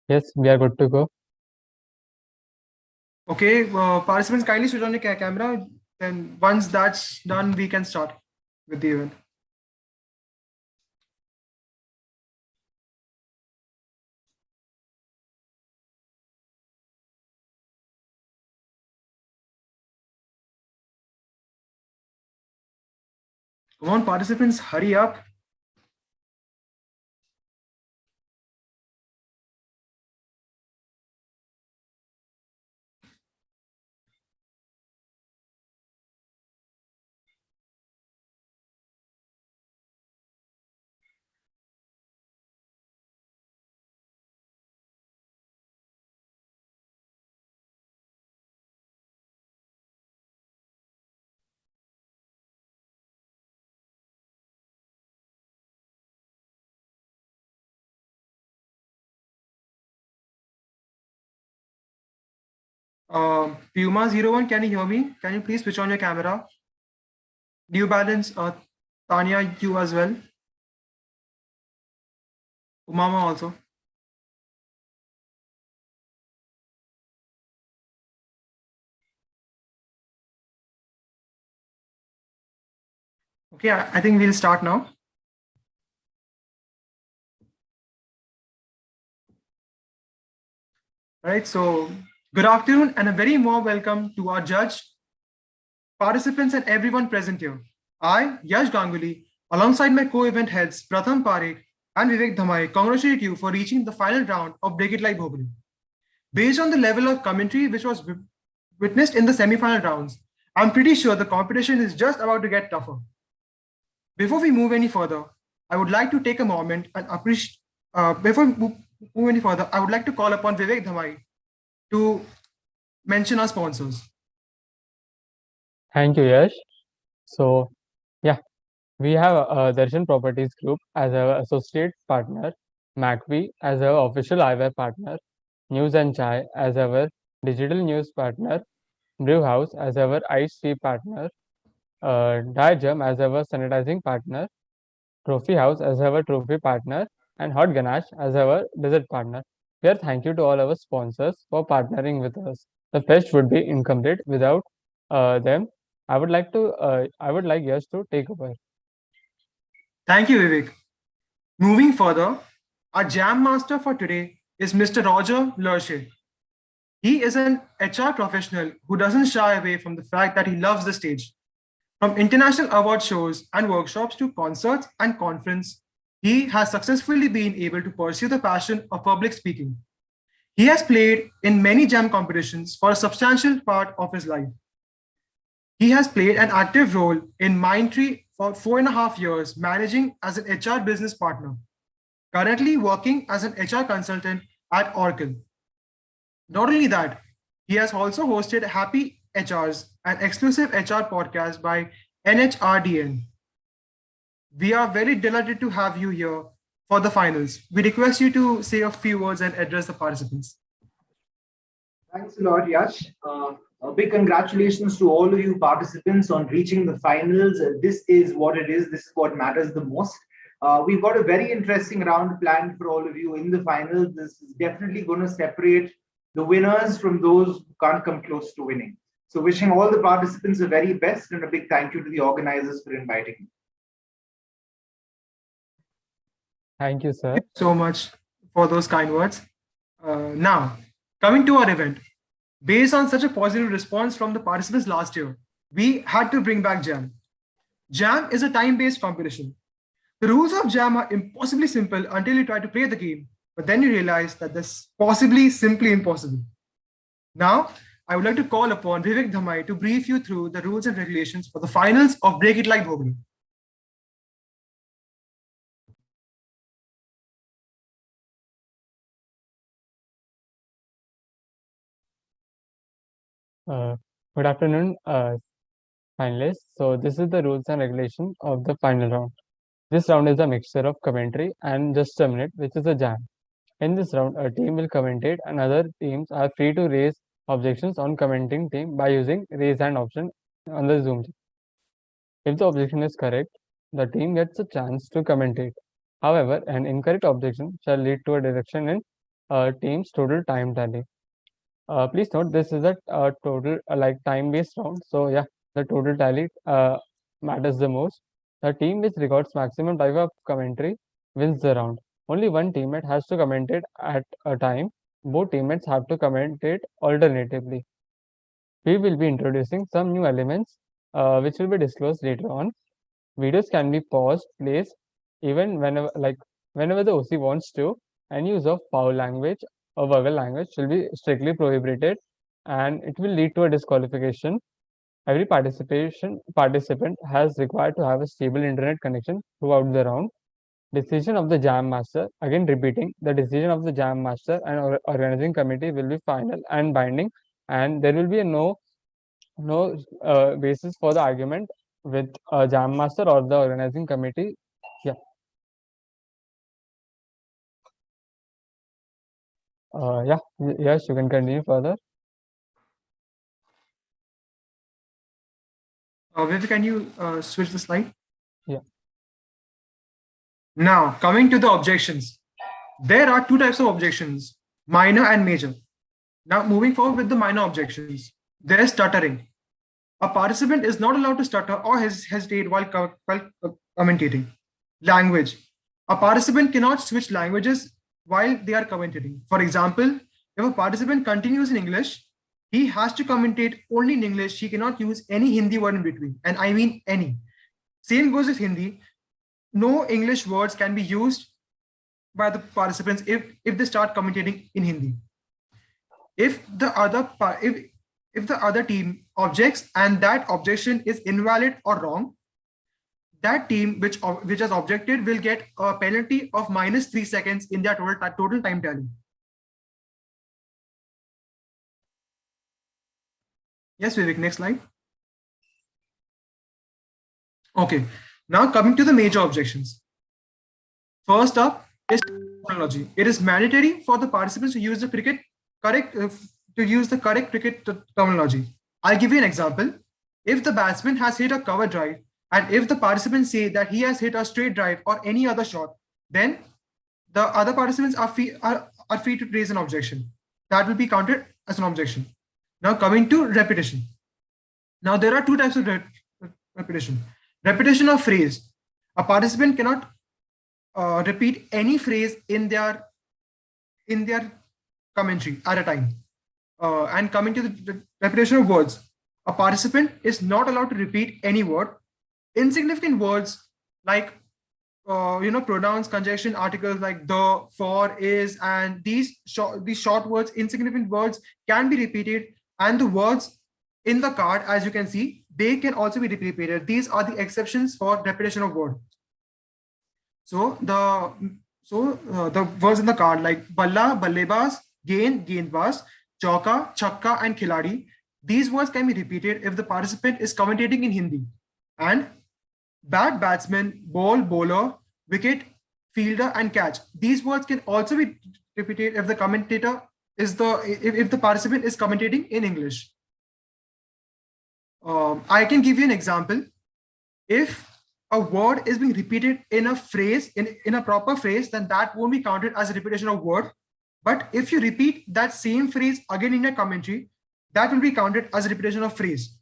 Yes, we are good to go. Okay, participants, kindly switch on your camera. Then once that's done, we can start with the event. Come on, participants, hurry up. Puma01, can you hear me? Can you please switch on your camera? New Balance, Tanya, you as well. Umama also. Okay, I think we'll start now. All right, so good afternoon and a very warm welcome to our judge, participants, and everyone present here. I, Yash Ganguly, alongside my co-event heads Pratham Parekh and Vivek Dhamai, congratulate you for reaching the final round of Break It Like Bhogle. Based on the level of commentary which was witnessed in the semi-final rounds, I'm pretty sure the competition is just about to get tougher. Before we move any further, I would like to take a moment and appreciate. Before we move any further, I would like to call upon Vivek Dhamai to mention our sponsors. Thank you, Yash. So, yeah, we have Darshan Properties Group as our associate partner, MacV as our official eyewear partner, News and Chai as our digital news partner, Brew House as our iced tea partner, Diagem as our sanitizing partner, Trophy House as our trophy partner, and Hot Ganache as our dessert partner. Here, thank you to all our sponsors for partnering with us. The fest would be incomplete without them. I would like Yash to take over. Thank you, Vivek. Moving further, our jam master for today is Mr. Roger Larsen. He is an HR professional who doesn't shy away from the fact that he loves the stage. From international award shows and workshops to concerts and conference, he has successfully been able to pursue the passion of public speaking. He has played in many jam competitions for a substantial part of his life. He has played an active role in Mindtree for 4.5 years, managing as an HR business partner, currently working as an HR consultant at Oracle. Not only that, he has also hosted Happy HRs, an exclusive HR podcast by NHRDN. We are very delighted to have you here for the finals. We request you to say a few words and address the participants. Thanks a lot, Yash. A big congratulations to all of you participants on reaching the finals. This is what it is. This is what matters the most. We've got a very interesting round planned for all of you in the finals. This is definitely going to separate the winners from those who can't come close to winning. So wishing all the participants the very best, and a big thank you to the organizers for inviting me. Thank you, sir. Thank you so much for those kind words. Now, coming to our event, based on such a positive response from the participants last year, we had to bring back Jam. Jam is a time-based competition. The rules of Jam are impossibly simple until you try to play the game, but then you realize that this possibly simply impossible. Now, I would like to call upon Vivek Dhamai to brief you through the rules and regulations for the finals of Break It Like Bhogle. Good afternoon, finalists. So this is the rules and regulations of the final round. This round is a mixture of commentary and just a minute, which is a jam. In this round, a team will commentate and other teams are free to raise objections on commenting team by using raise hand option on the Zoom. If the objection is correct, the team gets a chance to commentate. However, an incorrect objection shall lead to a deduction in team's total time tally. Please note this is a total like time-based round. So yeah, the total tally matters the most. The team which records maximum time of commentary wins the round. Only one teammate has to commentate at a time. Both teammates have to commentate alternatively. We will be introducing some new elements which will be disclosed later on. Videos can be paused, placed, even whenever the OC wants to, and use of foul language or verbal language will be strictly prohibited, and it will lead to a disqualification. Every participant has required to have a stable internet connection throughout the round. Decision of the jam master, again repeating, the decision of the jam master and organizing committee will be final and binding, and there will be no basis for the argument with a jam master or the organizing committee. Yeah. Yes, you can continue further. Vivek, can you switch the slide? Yeah. Now, coming to the objections. There are two types of objections, minor and major. Now, moving forward with the minor objections, there is stuttering. A participant is not allowed to stutter or hesitate while commentating. Language. A participant cannot switch languages while they are commentating. For example, if a participant continues in English, he has to commentate only in English. He cannot use any Hindi word in between. And I mean any. Same goes with Hindi. No English words can be used by the participants if they start commentating in Hindi. If the other team objects and that objection is invalid or wrong, that team which has objected will get a penalty of -3 seconds in their total time tally. Yes, Vivek, next slide. Okay, now coming to the major objections. First up is terminology. It is mandatory for the participants to use the correct cricket terminology. I'll give you an example. If the batsman has hit a cover drive, and if the participants say that he has hit a straight drive or any other shot, then the other participants are free to raise an objection. That will be counted as an objection. Now coming to repetition. Now there are two types of repetition. Repetition of phrase. A participant cannot repeat any phrase in their commentary at a time. And coming to the repetition of words, a participant is not allowed to repeat any word. Insignificant words like pronouns, conjunction, articles like the, for, is, and these short words, insignificant words can be repeated, and the words in the card, as you can see, they can also be repeated. These are the exceptions for repetition of word. So the words in the card like balla, ballebaz, gaindbaz, chauka, chakka, and khiladi. These words can be repeated if the participant is commentating in Hindi. And bat, batsman, ball, bowler, wicket, fielder, and catch. These words can also be repeated if the participant is commentating in English. I can give you an example. If a word is being repeated in a phrase, in a proper phrase, then that won't be counted as a repetition of word. But if you repeat that same phrase again in a commentary, that will be counted as a repetition of phrase.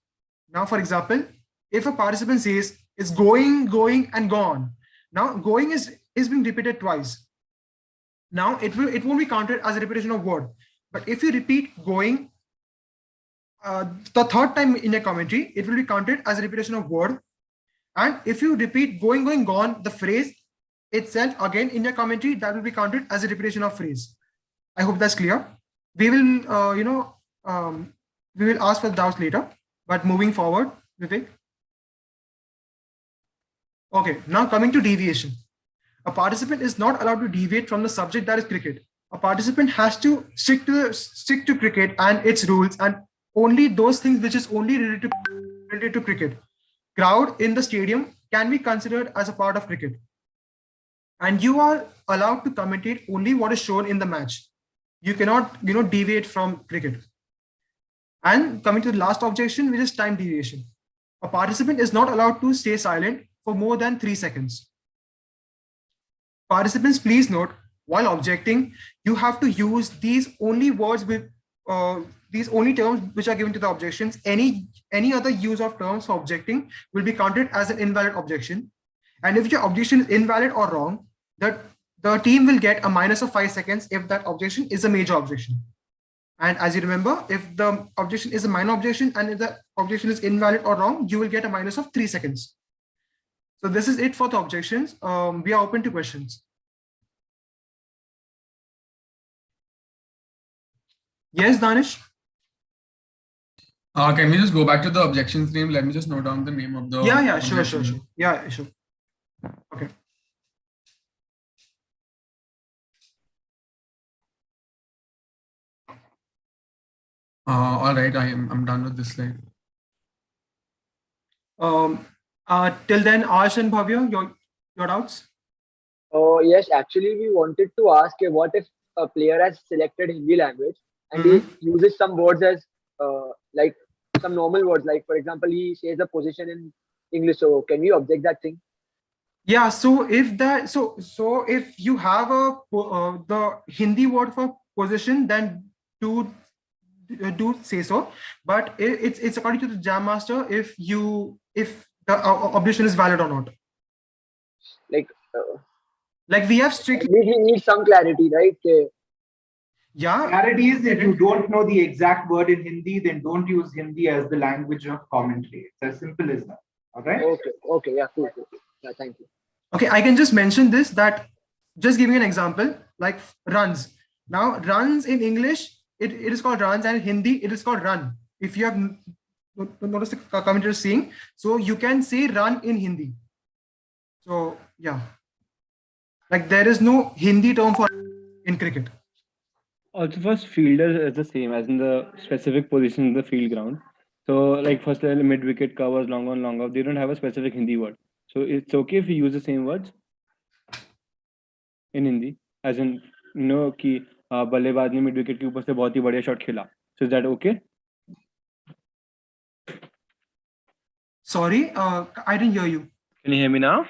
Now, for example, if a participant says it's going, going, and gone. Now, going is being repeated twice. Now, it won't be counted as a repetition of word. But if you repeat going the third time in a commentary, it will be counted as a repetition of word. And if you repeat going, going, gone, the phrase itself again in your commentary, that will be counted as a repetition of phrase. I hope that's clear. We will, we will ask for doubts later. But moving forward, Vivek. Okay, now coming to deviation. A participant is not allowed to deviate from the subject, that is cricket. A participant has to stick to cricket and its rules, and only those things which is only related to cricket. Crowd in the stadium can be considered as a part of cricket. And you are allowed to commentate only what is shown in the match. You cannot, deviate from cricket. And coming to the last objection, which is time deviation. A participant is not allowed to stay silent for more than 3 seconds. Participants, please note while objecting, you have to use these only words with these only terms which are given to the objections. Any other use of terms for objecting will be counted as an invalid objection. And if your objection is invalid or wrong, the team will get a minus of 5 seconds if that objection is a major objection. And as you remember, if the objection is a minor objection and if the objection is invalid or wrong, you will get a minus of 3 seconds. So this is it for the objections. We are open to questions. Yes, Danish? Can we just go back to the objections name? Let me just note down the name of the Yeah, sure. objection. Yeah, sure. Okay. All right, I'm done with this slide. Till then, Ash and Bhavya, your doubts? Oh yes, actually we wanted to ask what if a player has selected Hindi language and he uses some words as like some normal words, like for example he says a position in English. So can we object that thing? Yeah. So if that so if you have the Hindi word for position, then do say so. But it's according to the Jam Master if the objection is valid or not. Like we have strictly. We need some clarity, right? Yeah. Clarity is if you don't know the exact word in Hindi, then don't use Hindi as the language of commentary. It's as simple as that. All right. Okay. Yeah. Cool. Yeah. Thank you. Okay, I can just mention this, that just giving an example, like runs. Now, runs in English, it is called runs, and in Hindi, it is called run. If you have noticed the commentator saying, so you can say run in Hindi. So, yeah. Like there is no Hindi term for in cricket. Also, first fielder is the same as in the specific position in the field ground. So, like first mid wicket covers, long on, long off. They don't have a specific Hindi word. So it's okay if we use the same words in Hindi, as in कि बल्लेबाज ने mid wicket के ऊपर से बहुत ही बढ़िया shot खेला. So is that okay? Sorry, I didn't hear you. Can you hear me now?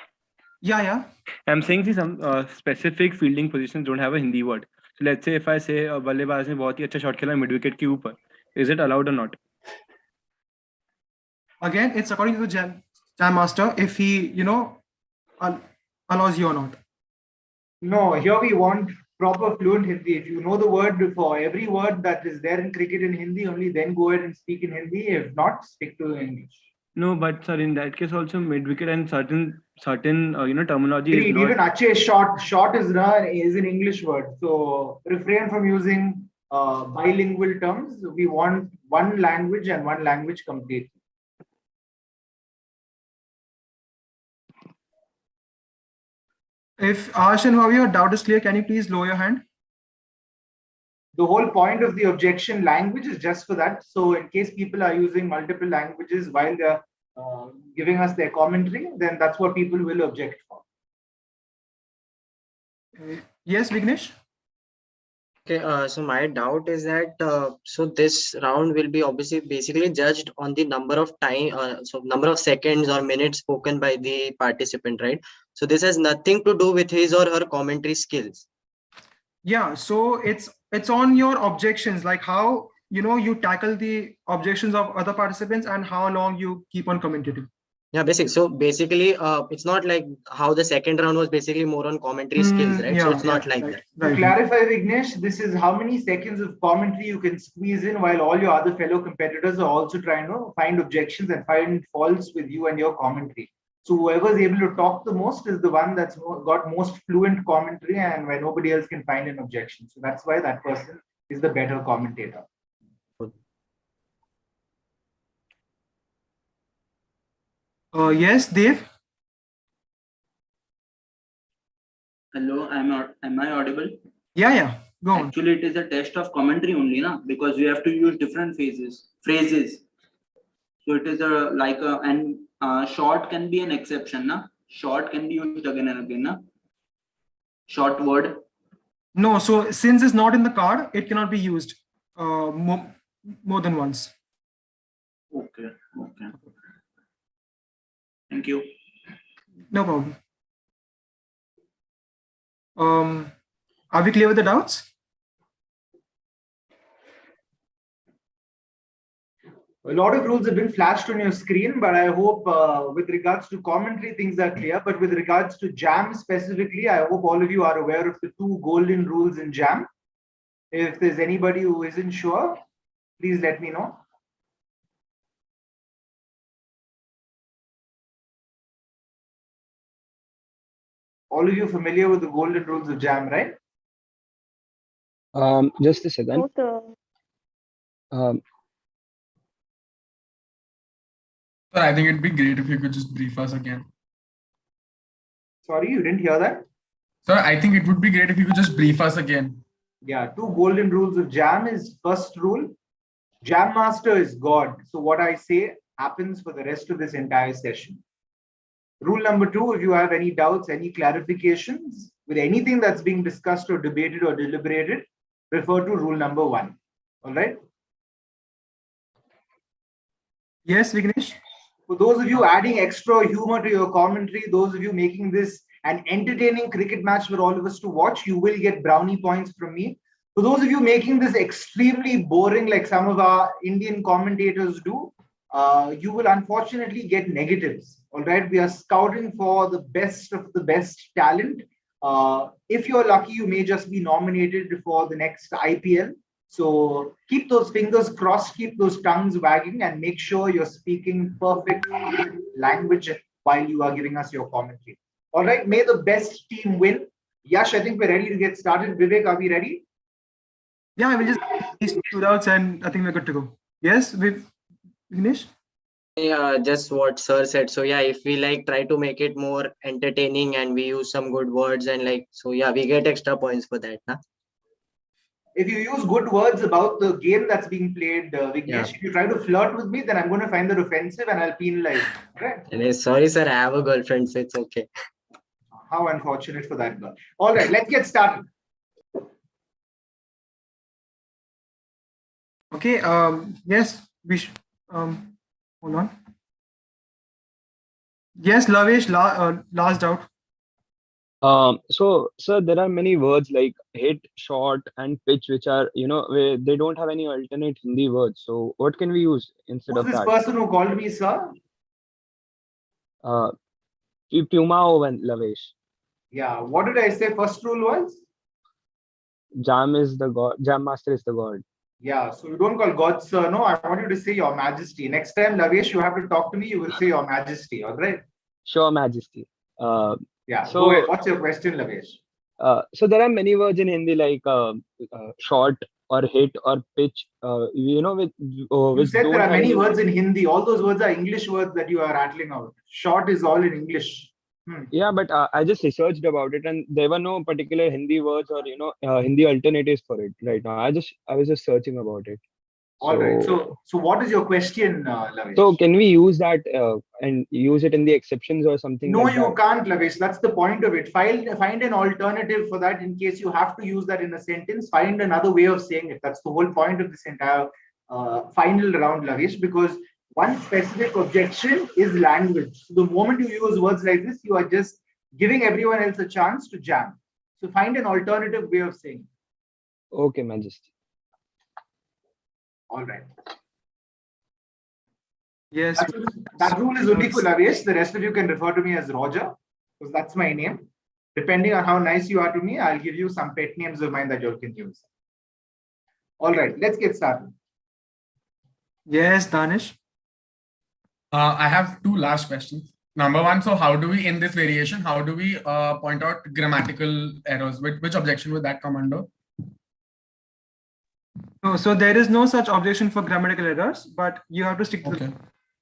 Yeah. I'm saying some specific fielding positions don't have a Hindi word. So let's say if I say बल्लेबाज ने बहुत ही अच्छा shot खेला mid wicket के ऊपर, is it allowed or not? Again, it's according to the Jam Master if he, allows you or not. No, here we want proper fluent Hindi. If you know the word for every word that is there in cricket in Hindi, only then go ahead and speak in Hindi. If not, stick to English. No, but sir, in that case also mid wicket and certain terminology is not. Even Ache short is an English word. So refrain from using bilingual terms. We want one language and one language completely. If Ash and Bhavya, your doubt is clear, can you please lower your hand? The whole point of the objection language is just for that. So in case people are using multiple languages while they're giving us their commentary, then that's what people will object for. Yes, Vignesh? Okay, so my doubt is that so this round will be obviously basically judged on the number of time, so number of seconds or minutes spoken by the participant, right? So this has nothing to do with his or her commentary skills. Yeah, so it's on your objections, like how you tackle the objections of other participants and how long you keep on commentating. Yeah, basically, it's not like how the second round was basically more on commentary skills, right? So it's not like that. To clarify, Vignesh, this is how many seconds of commentary you can squeeze in while all your other fellow competitors are also trying to find objections and find faults with you and your commentary. So whoever is able to talk the most is the one that's got most fluent commentary and where nobody else can find an objection. So that's why that person is the better commentator. Yes, Dave? Hello, am I audible? Yeah, go on. Actually, it is a test of commentary only, na? Because you have to use different phrases. So it is short can be an exception, na? Short can be used again and again, na? Short word. No, so since it's not in the card, it cannot be used more than once. Okay. Thank you. No problem. Are we clear with the doubts? A lot of rules have been flashed on your screen, but I hope with regards to commentary, things are clear. But with regards to Jam specifically, I hope all of you are aware of the 2 golden rules in Jam. If there's anybody who isn't sure, please let me know. All of you familiar with the golden rules of Jam, right? Just a second. Sir, I think it'd be great if you could just brief us again. Sorry, you didn't hear that? Sir, I think it would be great if you could just brief us again. Yeah, 2 golden rules of Jam is first rule, Jam Master is God. So what I say happens for the rest of this entire session. Rule number 2, if you have any doubts, any clarifications with anything that's being discussed or debated or deliberated, refer to rule number 1. All right? Yes, Vignesh. For those of you adding extra humor to your commentary, those of you making this an entertaining cricket match for all of us to watch, you will get brownie points from me. For those of you making this extremely boring, like some of our Indian commentators do, you will unfortunately get negatives. All right, we are scouting for the best of the best talent. If you're lucky, you may just be nominated for the next IPL. So keep those fingers crossed, keep those tongues wagging, and make sure you're speaking perfect language while you are giving us your commentary. All right, may the best team win. Yash, I think we're ready to get started. Vivek, are we ready? Yeah, I will just these 2 doubts and I think we're good to go. Yes, Vignesh? Yeah, just what sir said. So yeah, if we like try to make it more entertaining and we use some good words and like, so yeah, we get extra points for that. Huh? If you use good words about the game that's being played, Vignesh, Yeah. if you try to flirt with me, then I'm going to find that offensive and I'll penalize you. Right? And sorry, sir, I have a girlfriend, so it's okay. How unfortunate for that girl. All right, let's get started. Okay, yes, hold on. Yes, Lavesh, last doubt. So, sir, there are many words like hit, shot, and pitch, which are, they don't have any alternate Hindi words. So, what can we use instead Who's of this that? person who called me, sir? Puma and Lavesh. Yeah, what did I say first rule was? Jam is the god. Jam Master is the god. Yeah, so you don't call God, sir. No, I want you to say Your Majesty. Next time, Lavesh, you have to talk to me, you will say Your Majesty. All right? Sure, Majesty. Yeah, So- go ahead. What's your question, Lavesh? So there are many words in Hindi like shot or hit or pitch. You Which said don't there are have many any- words in Hindi. All those words are English words that you are rattling out. Short is all in English. Yeah, but I just researched about it, and there were no particular Hindi words or Hindi alternatives for it right now. I was just searching about it. All right. So what is your question, Lavesh? So can we use that and use it in the exceptions or something? No, like you that? can't, Lavesh. That's the point of it. Find an alternative for that in case you have to use that in a sentence. Find another way of saying it. That's the whole point of this entire final round, Lavesh, because one specific objection is language. So the moment you use words like this, you are just giving everyone else a chance to jam. So find an alternative way of saying it. Okay, Majesty. All right. Yes. That rule is only for Lavesh. The rest of you can refer to me as Roger, because that's my name. Depending on how nice you are to me, I'll give you some pet names of mine that you can use. All right, let's get started. Yes, Danish. I have 2 last questions. Number 1, so how do we, in this variation, how do we point out grammatical errors? Which objection would that come under? So there is no such objection for grammatical errors, but you have to stick to Okay.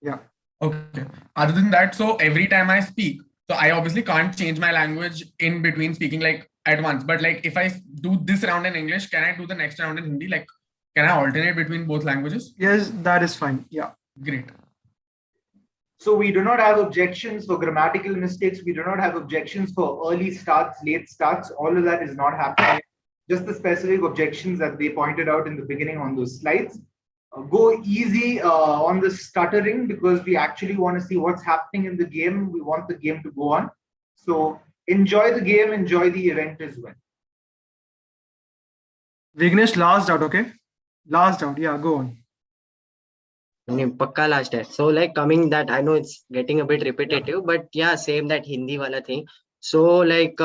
Yeah. Okay. Other than that, so every time I speak, so I obviously can't change my language in between speaking like at once. But like if I do this round in English, can I do the next round in Hindi? Like, can I alternate between both languages? Yes, that is fine. Yeah. Great. So we do not have objections for grammatical mistakes. We do not have objections for early starts, late starts. All of that is not happening. Just the specific objections that they pointed out in the beginning on those slides. Go easy on the stuttering because we actually want to see what's happening in the game. We want the game to go on. So enjoy the game, enjoy the event as well. Vignesh, last out, okay? Last out, yeah, go on. नहीं, पक्का last है. So like coming that, I know it's getting a bit repetitive, but yeah, same that Hindi wala thing. So like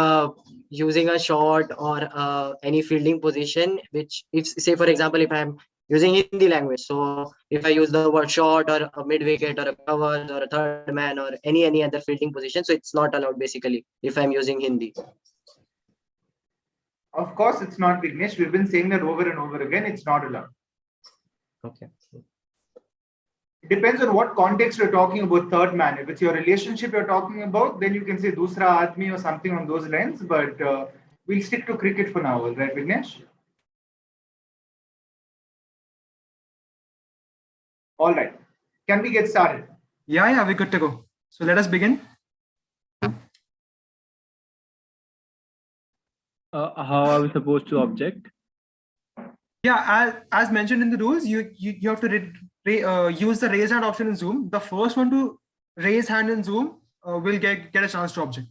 using a short or any fielding position, which if say for example if I'm using Hindi language, so if I use the word short or a mid wicket or a cover or a third man or any other fielding position, so it's not allowed basically if I'm using Hindi. Of course, it's not Vignesh. We've been saying that over and over again. It's not allowed. Okay. It depends on what context you're talking about third man. If it's your relationship you're talking about, then you can say dusra aadmi or something on those lines. But we'll stick to cricket for now, right, Vignesh? All right. Can we get started? Yeah, we're good to go. So let us begin. How are we supposed to object? Yeah, as mentioned in the rules, you have to use the raise hand option in Zoom. The first one to raise hand in Zoom will get a chance to object.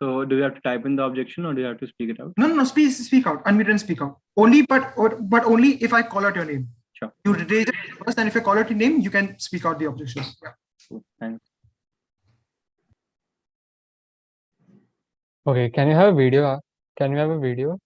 So do you have to type in the objection or do you have to speak it out? No, speak out. Unmute and speak out. Only, but only if I call out your name. Sure. You raise it first, and if I call out your name, you can speak out the objection. Yeah. Cool. Thanks. Okay, can you have a video? Can you have a video?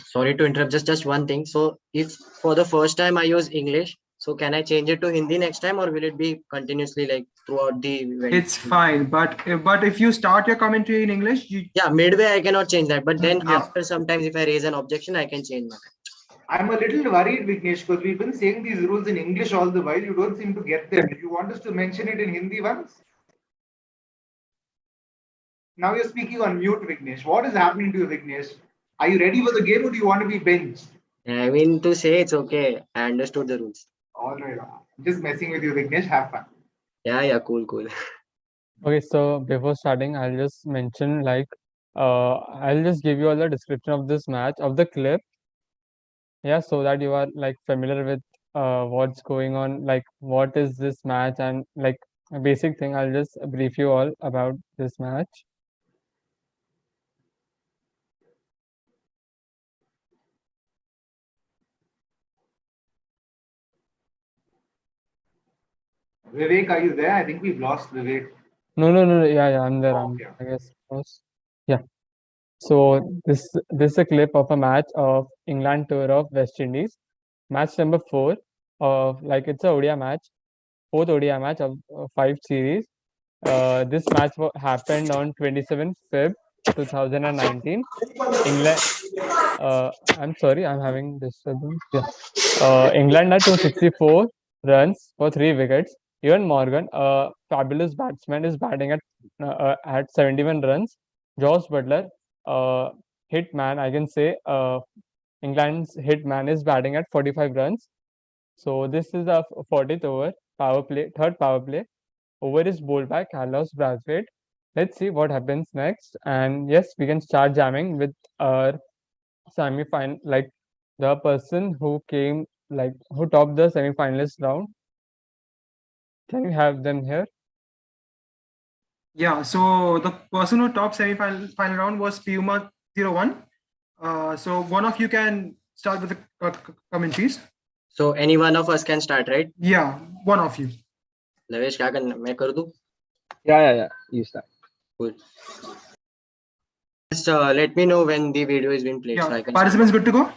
Sorry to interrupt, just one thing. So if for the first time I use English, so can I change it to Hindi next time, or will it be continuously like throughout the event? It's fine, but if you start your commentary in English, yeah, midway I cannot change that, but then Yeah. after sometimes if I raise an objection, I can change that. I'm a little worried, Vignesh, because we've been saying these rules in English all the while. You don't seem to get them. You want us to mention it in Hindi once? Now you're speaking on mute, Vignesh. What is happening to you, Vignesh? Are you ready for the game or do you want to be benched? I mean to say it's okay. I understood the rules. All right. Just messing with you, Vignesh. Have fun. Yeah, cool. Okay, so before starting, I'll just mention I'll just give you all the description of this match, of the clip. Yeah, so that you are like familiar with what's going on, like what is this match, and like a basic thing. I'll just brief you all about this match. Vivek, are you there? I think we've lost Vivek. No, yeah, I'm there. Okay. I guess. Yeah. So this is a clip of a match of England tour of West Indies, match number 4 of it's a ODI match, 4th ODI match of 5 series. This match happened on 27th Feb 2019. England. I'm sorry, I'm having disturbance. Yeah. England at 264 runs for 3 wickets. Ewan Morgan, a fabulous batsman, is batting at 71 runs. Josh Butler, hitman, I can say, England's hitman, is batting at 45 runs. So this is a 40th over power play, third power play. Over is bowled by Carlos Brathwaite. Let's see what happens next. And yes, we can start jamming with our semi-final, like the person who came, who topped the semi-finalist round. Can you have them here? Yeah, so the person who topped semi-final round was Puma 01. So one of you can start with the commentaries. So any one of us can start, right? Yeah, one of you. Lavesh, क्या करना मैं कर दूं? Yeah. You start. Cool. Just let me know when the video is being played. Yeah, So I can participants good to go?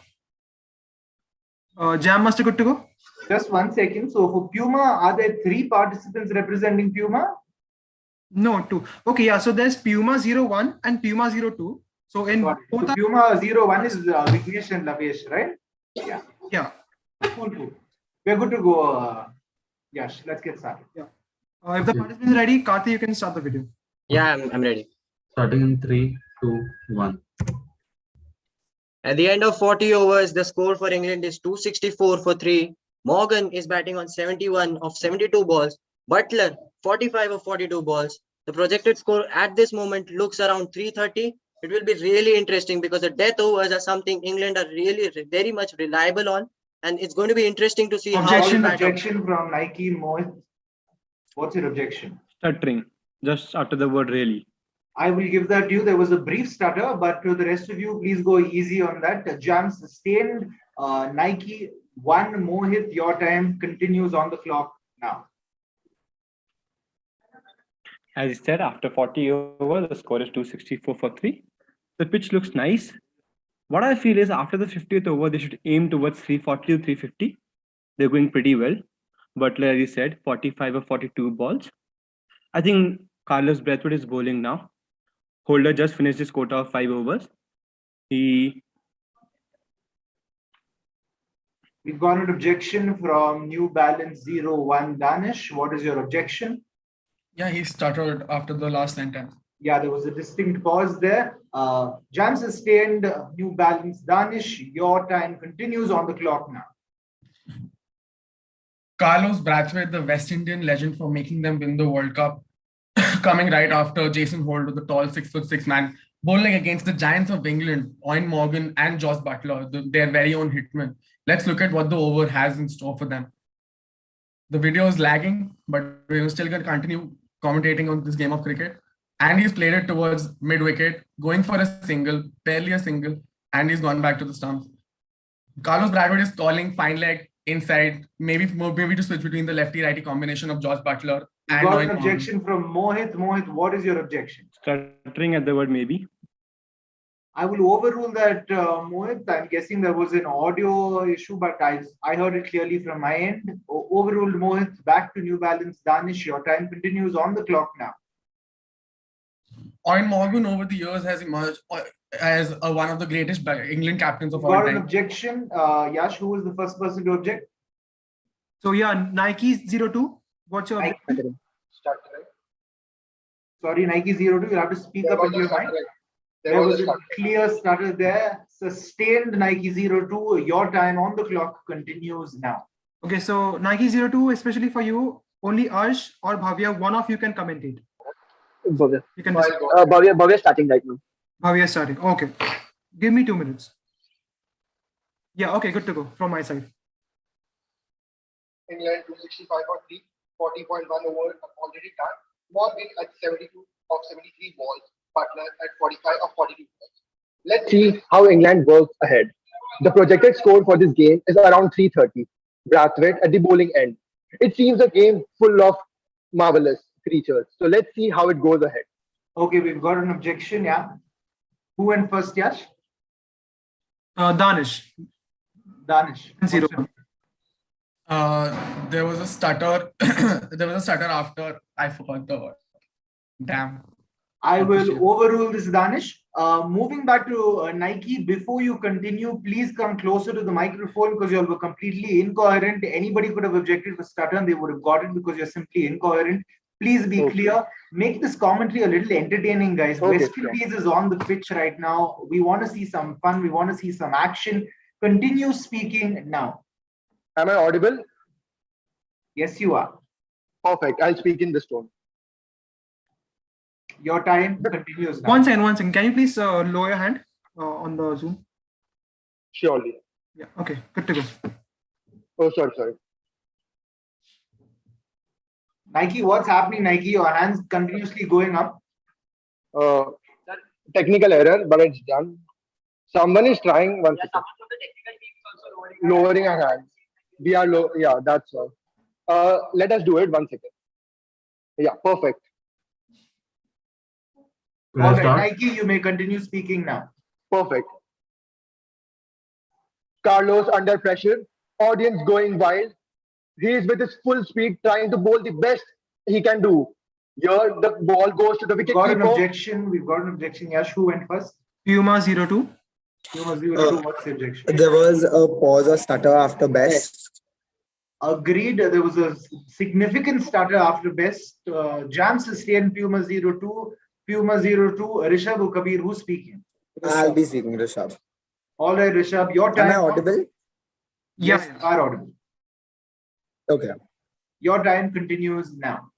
Jam Master good to go? Just 1 second. So for Puma, are there 3 participants representing Puma? No, 2. Okay, yeah. So there's Puma 01 and Puma 02. So in both so Puma 01 is Vignesh and Lavesh, right? Yeah. Cool. We're good to go. Yash, let's get started. Yeah. If the participant is ready, Karthi, you can start the video. Yeah, I'm ready. Starting in 3, 2, 1. At the end of 40 overs, the score for England is 264 for 3. Morgan is batting on 71 of 72 balls Butler, 45 of 42 balls. The projected score at this moment looks around 330. It will be really interesting because the death overs are something England are really very much reliable on. And it's going to be interesting to see Objection. how. Objection from Nike Mohit. What's your objection? Stuttering, just after the word really. I will give that to you. There was a brief stutter, but to the rest of you, please go easy on that. Jam sustained. Nike 1, Mohit, your time continues on the clock now. As he said, after 40 overs, the score is 264 for 3. The pitch looks nice. What I feel is after the 50th over, they should aim towards 340 to 350. They're going pretty well. Butler, as he said, 45 or 42 balls. I think Carlos Braithwaite is bowling now. Holder just finished his quota of 5 overs. We've got an objection from New Balance 01 Danish. What is your objection? Yeah, he stuttered after the last sentence. Yeah, there was a distinct pause there. Jam sustained. New Balance Danish. Your time continues on the clock now. Carlos Braithwaite, the West Indian legend for making them win the World Cup, coming right after Jason Holt with the tall 6'6" man, bowling against the giants of England, Owen Morgan and Joss Butler, their very own hitman. Let's look at what the over has in store for them. The video is lagging, but we're still going to continue commentating on this game of cricket. And he's played it towards mid-wicket, going for a single, barely a single, and he's gone back to the stumps. Carlos Braithwaite is calling fine leg inside, maybe to switch between the lefty-righty combination of Joss Butler and got an objection from Mohit. Mohit, what is your objection? Stuttering at the word maybe. I will overrule that, Mohit. I'm guessing there was an audio issue, but I heard it clearly from my end. Overruled, Mohit. Back to New Balance Danish. Your time continues on the clock now. Owen Morgan over the years has emerged as one of the greatest England captains of all time. Got an objection. Yash, who was the first person to object? So yeah, Nike 02. What's your objection? Sorry, Nike 02. You'll have to speak up into your mic. There was a clear stutter there. Sustained Nike 02. Your time on the clock continues now. Okay, so Nike 02, especially for you, only Arsh or Bhavya, one of you can commentate. Bhavya. You can Bhavya starting right now. Bhavya starting. Okay. Give me 2 minutes. Yeah, okay, good to go from my side. England 265 for 3, 40.1 over already done. Morgan at 72 of 73 balls, Butler at 45 of 42 balls. Let's see how England works ahead. The projected score for this game is around 330. Braithwaite at the bowling end. It seems a game full of marvelous creatures. So let's see how it goes ahead. Okay, we've got an objection. Yeah. Who went first, Yash? Danish. Danish. 0. There was a stutter. There was a stutter after I forgot the word. Damn. I will overrule this, Danish. Moving back to Nike, before you continue, please come closer to the microphone because you were completely incoherent. Anybody could have objected for stutter and they would have got it because you're simply incoherent. Please be clear. Make this commentary a little entertaining, guys. West Indies is on the pitch right now. We want to see some fun. We want to see some action. Continue speaking now. Am I audible? Yes, you are. Perfect. I'll speak in this tone. Your time continues now. One second. Can you please lower your hand on the Zoom? Surely. Yeah, okay, good to go. Oh, sorry. Nike, what's happening, Nike? Your hands continuously going up. Technical error, but it's done. Someone is trying once again. Lowering our hands. We are low. Yeah, that's all. Let us do it 1 second. Yeah, perfect. All right, Nike, you may continue speaking now. Perfect. Carlos under pressure. Audience going wild. He is with his full speed trying to bowl the best he can do. Here, the ball goes to the wicket We've got keeper. We've got an objection. Yash, who went first? Puma 02. Puma 02, what's the objection? There was a pause or stutter after best. Agreed. There was a significant stutter after best. Jam sustained Puma 02. Puma 02. Rishabh or Kabir, who's speaking? I'll be speaking, Rishabh. All right, Rishabh, your time. Am I audible? Yes, you are audible. Okay. Your time continues now.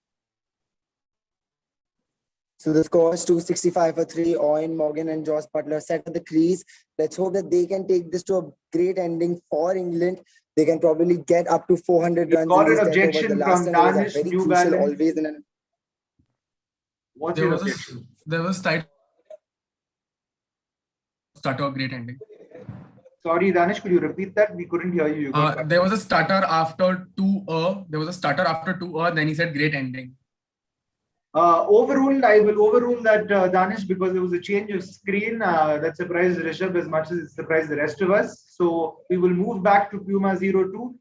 So the score is 265 for 3. Owen, Morgan, and Josh Butler set at the crease. Let's hope that they can take this to a great ending for England. They can probably get up to 400 runs Got in an this death over. objection The from last time it was a Danish, very New crucial, Balance. always in an. What's There your was a objection? there was tight stutter, great ending. Sorry, Danish, could you repeat that? We couldn't hear you. You got cut. There was a stutter after there was a stutter after 2 then he said great ending. Overruled, I will overrule that, Danish, because there was a change of screen that surprised Rishabh as much as it surprised the rest of us. So we will move back to Puma 02.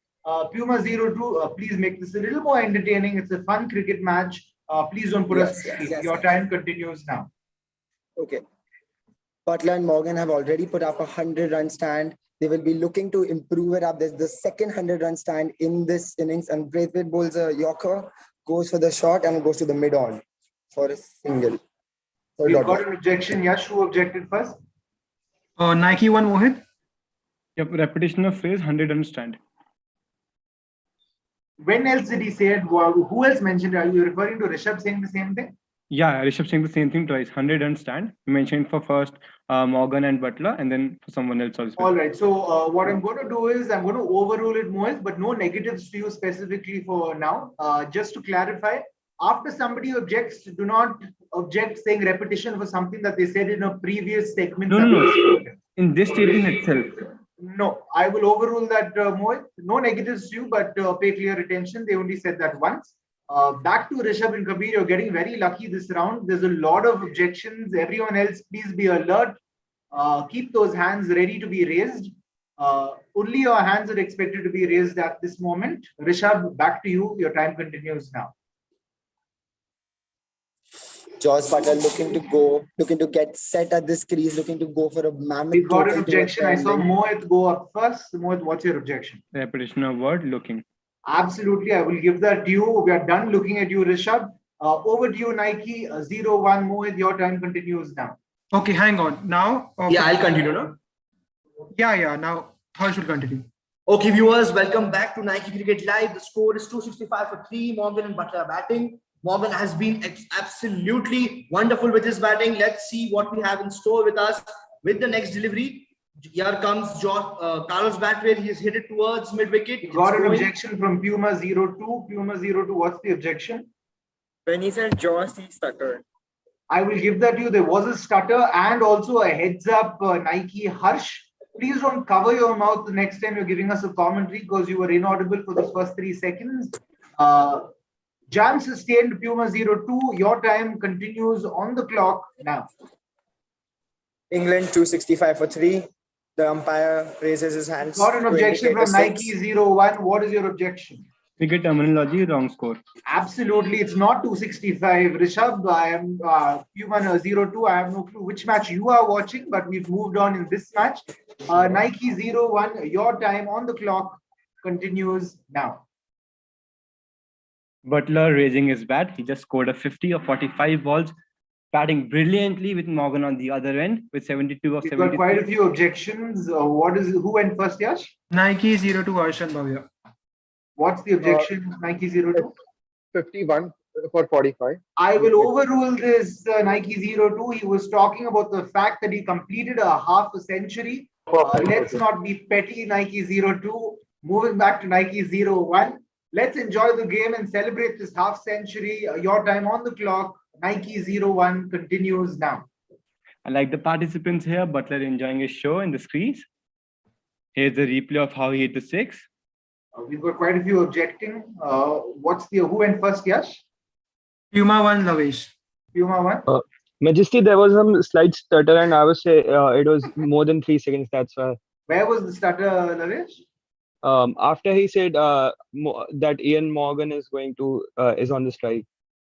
Puma 02, please make this a little more entertaining. It's a fun cricket match. Please don't put us to sleep. Your time continues now. Okay. Butler and Morgan have already put up a 100-run stand. They will be looking to improve it up. There's the second 100-run stand in this innings, and Braithwaite bowls a Yorker, goes for the shot and goes to the mid-on for a single. We've got an objection. Yash, who objected first? Nike one, Mohit. Yep, repetition of phrase 100-run stand. When else did he say it? Who else mentioned it? Are you referring to Rishabh saying the same thing? Yeah, Rishabh saying the same thing twice. 100-run stand. You mentioned for first Morgan and Butler, and then for someone else also. All right. So what I'm going to do is I'm going to overrule it, Mohit, but no negatives to you specifically for now. Just to clarify, after somebody objects, do not object saying repetition for something that they said in a previous segment. No. In this statement itself. No, I will overrule that, Mohit. No negatives to you, but pay clear attention. They only said that once. Back to Rishabh and Kabir, you're getting very lucky this round. There's a lot of objections. Everyone else, please be alert. Keep those hands ready to be raised. Only your hands are expected to be raised at this moment. Rishabh, back to you. Your time continues now. Josh Butler looking to get set at this crease, looking to go for a mammoth. We've got an objection. I saw Mohit go up first. Mohit, what's your objection? Repetition of word looking. Absolutely, I will give that to you. We are done looking at you, Rishabh. Over to you, Nike. 01, Mohit, your time continues now. Okay, hang on. Now. Yeah, I'll continue, no? Yeah. Now, Harsh will continue. Okay, viewers, welcome back to Nike Cricket Live. The score is 265 for 3. Morgan and Butler batting. Morgan has been absolutely wonderful with his batting. Let's see what we have in store with us with the next delivery. Here comes Carlos Braithwaite. He's hit it towards mid-wicket. Got an objection from Puma 02. Puma 02, what's the objection? When he said Josh, he stuttered. I will give that to you. There was a stutter and also a heads up, Nike. Harsh, please don't cover your mouth the next time you're giving us a commentary because you were inaudible for the first 3 seconds. Jam sustained, Puma 02. Your time continues on the clock now. England 265 for 3. The umpire raises his hands. Got an objection from Nike 01. What is your objection? Cricket terminology, wrong score. Absolutely, it's not 265. Rishabh, I am Puma 02. I have no clue which match you are watching, but we've moved on in this match. Nike 01. Your time on the clock continues now. Butler raising his bat. He just scored a 50 of 45 balls, batting brilliantly with Morgan on the other end with 72 of 70. We've got quite a few objections. Who went first, Yash? Nike 02, Harsh and Bhavya. What's the objection, Nike 02? 51 for 45. I will overrule this, Nike 02. He was talking about the fact that he completed a half a century. Let's not be petty, Nike 02. Moving back to Nike 01. Let's enjoy the game and celebrate this half century. Your time on the clock. Nike 01 continues now. I like the participants here. Butler enjoying his show in the crease. Here's the replay of how he hit the 6. We've got quite a few objecting. Who went first, Yash? Puma 1, Lavesh. Puma 1. Majesty, there was some slight stutter, and I would say it was more than 3 seconds. That's why. Where was the stutter, Lavesh? After he said that Ian Morgan is on the strike.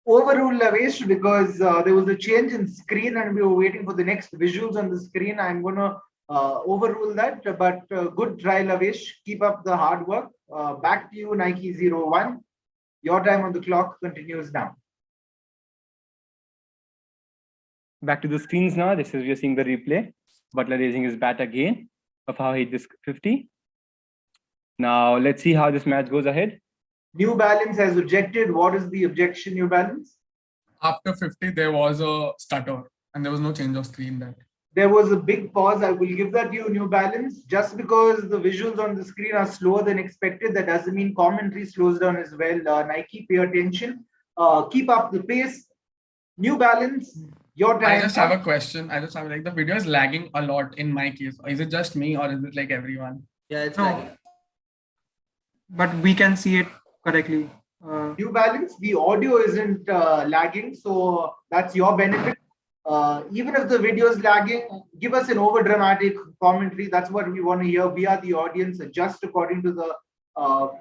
Overruled, Lavesh, because there was a change in screen and we were waiting for the next visuals on the screen. I'm going to overrule that, but good try, Lavesh. Keep up the hard work. Back to you, Nike 01. Your time on the clock continues now. Back to the screens now. We are seeing the replay. Butler raising his bat again of how he hit this 50. Now let's see how this match goes ahead. New Balance has objected. What is the objection, New Balance? After 50, there was a stutter and there was no change of screen that. There was a big pause. I will give that to you, New Balance. Just because the visuals on the screen are slower than expected, that doesn't mean commentary slows down as well. Nike, pay attention. Keep up the pace. New Balance, your time. I just have a question. I just have like the video is lagging a lot in my case. Is it just me or is it like everyone? Yeah, it's No. lagging. But we can see it correctly. New Balance, the audio isn't lagging, so that's your benefit. Even if the video is lagging, give us an over dramatic commentary. That's what we want to hear. We are the audience, adjust according to the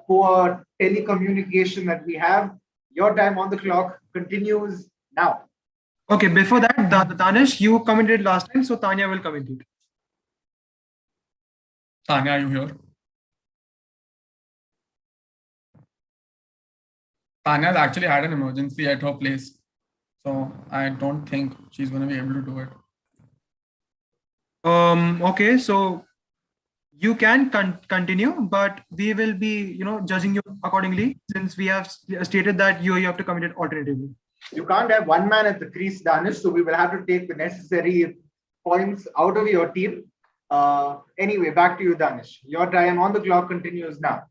poor telecommunication that we have. Your time on the clock continues now. Okay, before that, Danish, you commented last time, so Tanya will comment it. Tanya, are you here? Tanya's actually had an emergency at her place. So I don't think she's going to be able to do it. Okay, so you can continue, but we will be, judging you accordingly, since we have stated that you have to comment it alternatively. You can't have one man at the crease, Danish, so we will have to take the necessary points out of your team. Anyway, back to you, Danish. Your time on the clock continues now.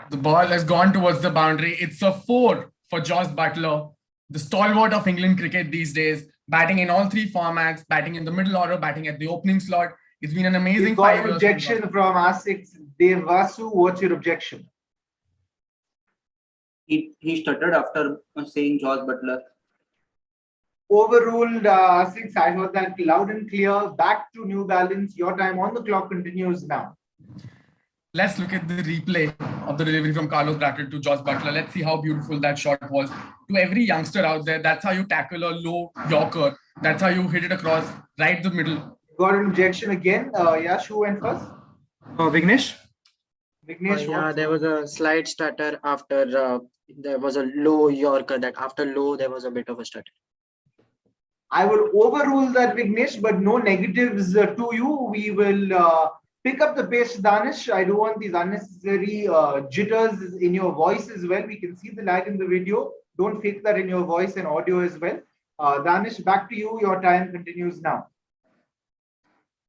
The ball has gone towards the boundary. It's a 4 for Jos Buttler, the stalwart of England cricket these days, batting in all 3 formats, batting in the middle order, batting at the opening slot. It's been an amazing 5 years. Objection from R6. Devasu, what's your objection? He stuttered after saying Jos Buttler. Overruled, R6. I heard that loud and clear. Back to New Balance. Your time on the clock continues now. Let's look at the replay of the delivery from Carlos Brackett to Jos Buttler. Let's see how beautiful that shot was. To every youngster out there, that's how you tackle a low Yorker. That's how you hit it across right the middle. Got an objection again. Yash, who went first? Vignesh? Vignesh, Yeah, there was a slight stutter after there was a low Yorker. That after low, there was a bit of a stutter. I will overrule that, Vignesh, but no negatives to you. We will pick up the pace, Danish. I don't want these unnecessary jitters in your voice as well. We can see the lag in the video. Don't fake that in your voice and audio as well. Danish, back to you. Your time continues now.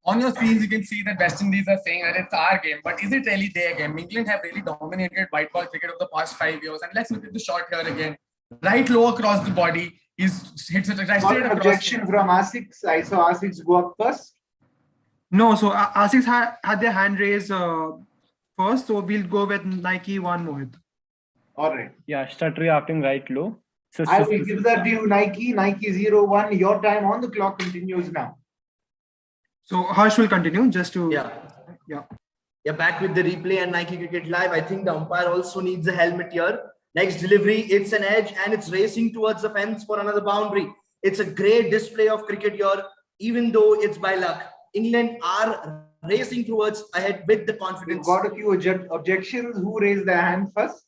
On your screens, you can see that West Indies are saying that it's our game, but is it really their game? England have really dominated white ball cricket over the past 5 years. And let's look at the shot here again. Right low across the body. Hits it right straight across. Objection from R6. I saw R6 go up first. No, so R6 had their hand raised first, so we'll go with Nike 1 Mohit. All right. Yeah, stutter acting right low. So, I will give that to you, Nike. Nike 01. Your time on the clock continues now. So Harsh will continue just to... Yeah, back with the replay and Nike Cricket Live. I think the umpire also needs a helmet here. Next delivery, it's an edge and it's racing towards the fence for another boundary. It's a great display of cricket here, even though it's by luck. England are racing towards ahead with the confidence. We've got a few objections. Who raised their hand first?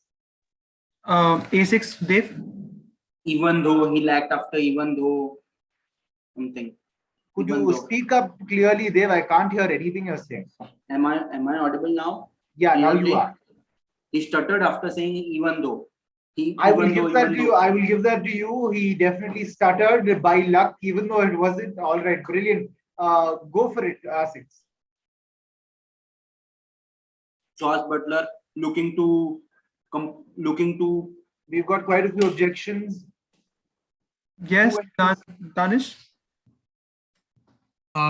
A6, Dave. Even though he lacked after, even though something. Could you speak up clearly, Dave? I can't hear anything you're saying. Am I audible now? Yeah, now you are. He stuttered after saying even though. I will give that to you. I will give that to you. He definitely stuttered by luck, even though it wasn't. All right, brilliant. Go for it, R6. Jos Buttler looking to. We've got quite a few objections. Yes, Danish.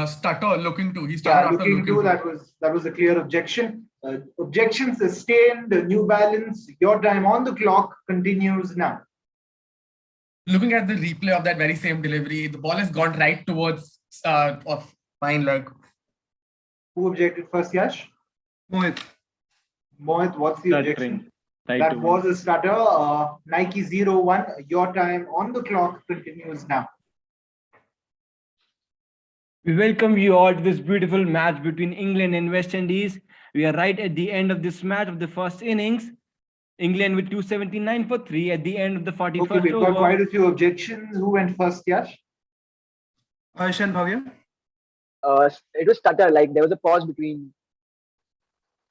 Stutter looking to. He started after looking to. That was a clear objection. Objection sustained. New Balance. Your time on the clock continues now. Looking at the replay of that very same delivery, the ball has gone right towards of fine leg. Who objected first, Yash? Mohit. Mohit, what's the objection? Right that was a stutter. Nike 01. Your time on the clock continues now. We welcome you all to this beautiful match between England and West Indies. We are right at the end of this match of the first innings. England with 279 for 3 at the end of the 41st Okay, we've got quite a few objections. Who went first, Yash? Harsh and Bhavya? It was stutter, like there was a pause between.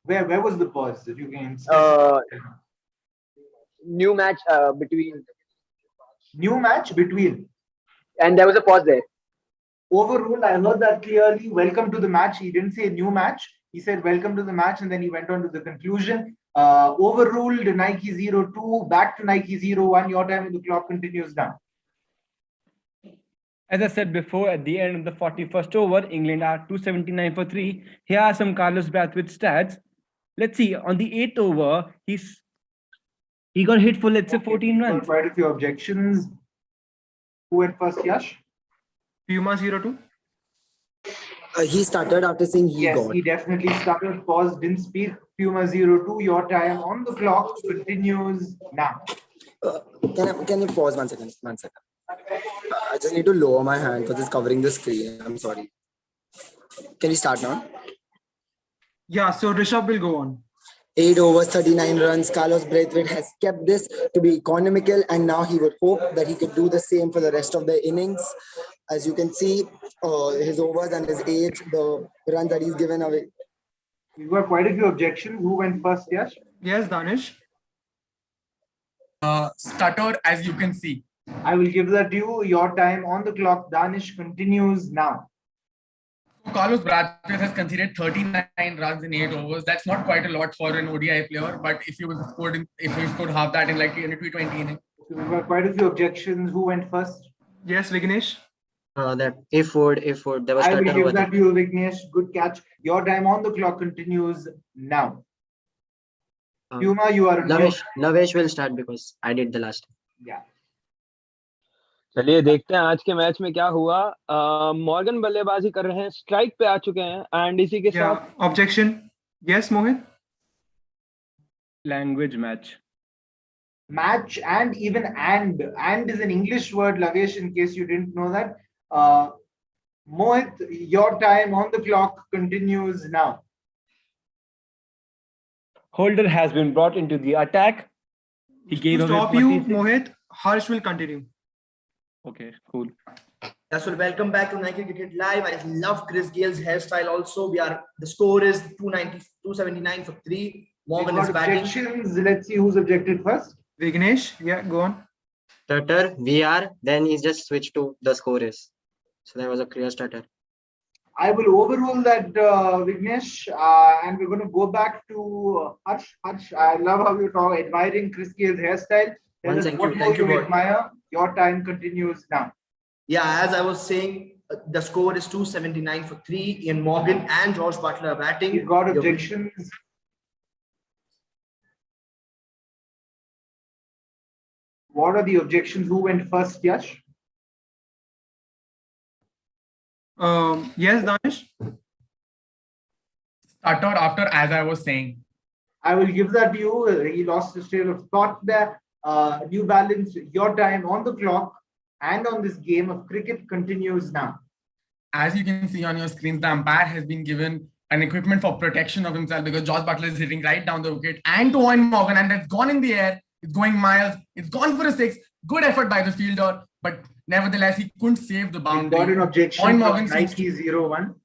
Where was the pause? If you can New match between, new match between. and there was a pause there. Overruled. I heard that clearly. Welcome to the match. He didn't say new match. He said welcome to the match, and then he went on to the conclusion. Overruled. Nike 0-2. Back to Nike 0-1. Your time in the clock continues now. As I said before, at the end of the 41st over, England are 279 for 3. Here are some Carlos Brathwaite stats. Let's see, on the 8th over, he got hit for, let's say, 14 runs. Quite a few objections. Who went first, Yash? Puma 0-2. He started after saying he Yes, got. he definitely started. Pause, didn't speak. Puma 0-2. Your time on the clock continues now. Can you pause 1 second? 1 second. I just need to lower my hand because it's covering the screen. I'm sorry. Can you start now? Yeah, so Rishabh will go on. 8 overs, 39 runs. Carlos Brathwaite has kept this to be economical, and now he would hope that he could do the same for the rest of the innings. As you can see, his overs and his age, the runs that he's given away. We've got quite a few objections. Who went first, Yash? Yes, Danish. Stutter, as you can see. I will give that to you. Your time on the clock, Danish, continues now. Carlos Brathwaite has conceded 39 runs in 8 overs. That's not quite a lot for an ODI player, but if you scored half that in like in a T20 inning. So we've got quite a few objections. Who went first? Yes, Vignesh. That if would there was I will stutter give over that there. to you, Vignesh. Good catch. Your time on the clock continues now. Puma, you are Navesh will start because I did the last. Yeah. चलिए देखते हैं आज के match में क्या हुआ। Morgan बल्लेबाजी कर रहे हैं, स्ट्राइक पे आ चुके हैं, एंड इसी के साथ objection. Yes Mohit. Language match. Match and even and is an English word, Lavesh, in case you didn't know that. Mohit, your time on the clock continues now. Holder has been brought into the attack. He gave to away stop you, 46. Mohit, Harsh will continue. Okay, cool. That's well. Welcome back to Nike Cricket Live. I love Chris Gale's hairstyle. Also, the score is 279 for 3. Morgan is batting. Objections. Let's see who's objected first. Vignesh, yeah, go on. Stutter, VR, then he's just switched to the score is. So there was a clear stutter. I will overrule that, Vignesh, and we're going to go back to Harsh. Harsh, I love how you talk, admiring Chris Gale's hairstyle. Thank you, God. Admire. Your time continues now. Yeah, as I was saying, the score is 279 for 3. Ian Morgan and Josh Butler are batting. You've got objections. What are the objections? Who went first, Yash? Yes, Danish. Stutter after, as I was saying. I will give that to you. He lost his trail of thought there. New Balance, your time on the clock and on this game of cricket continues now. As you can see on your screen, the umpire has been given an equipment for protection of himself because Josh Butler is hitting right down the wicket and to Owen Morgan, and it's gone in the air. It's going miles. It's gone for a 6. Good effort by the fielder, but nevertheless, he couldn't save the boundary. Got an objection Owen from Morgan Nike 0-1.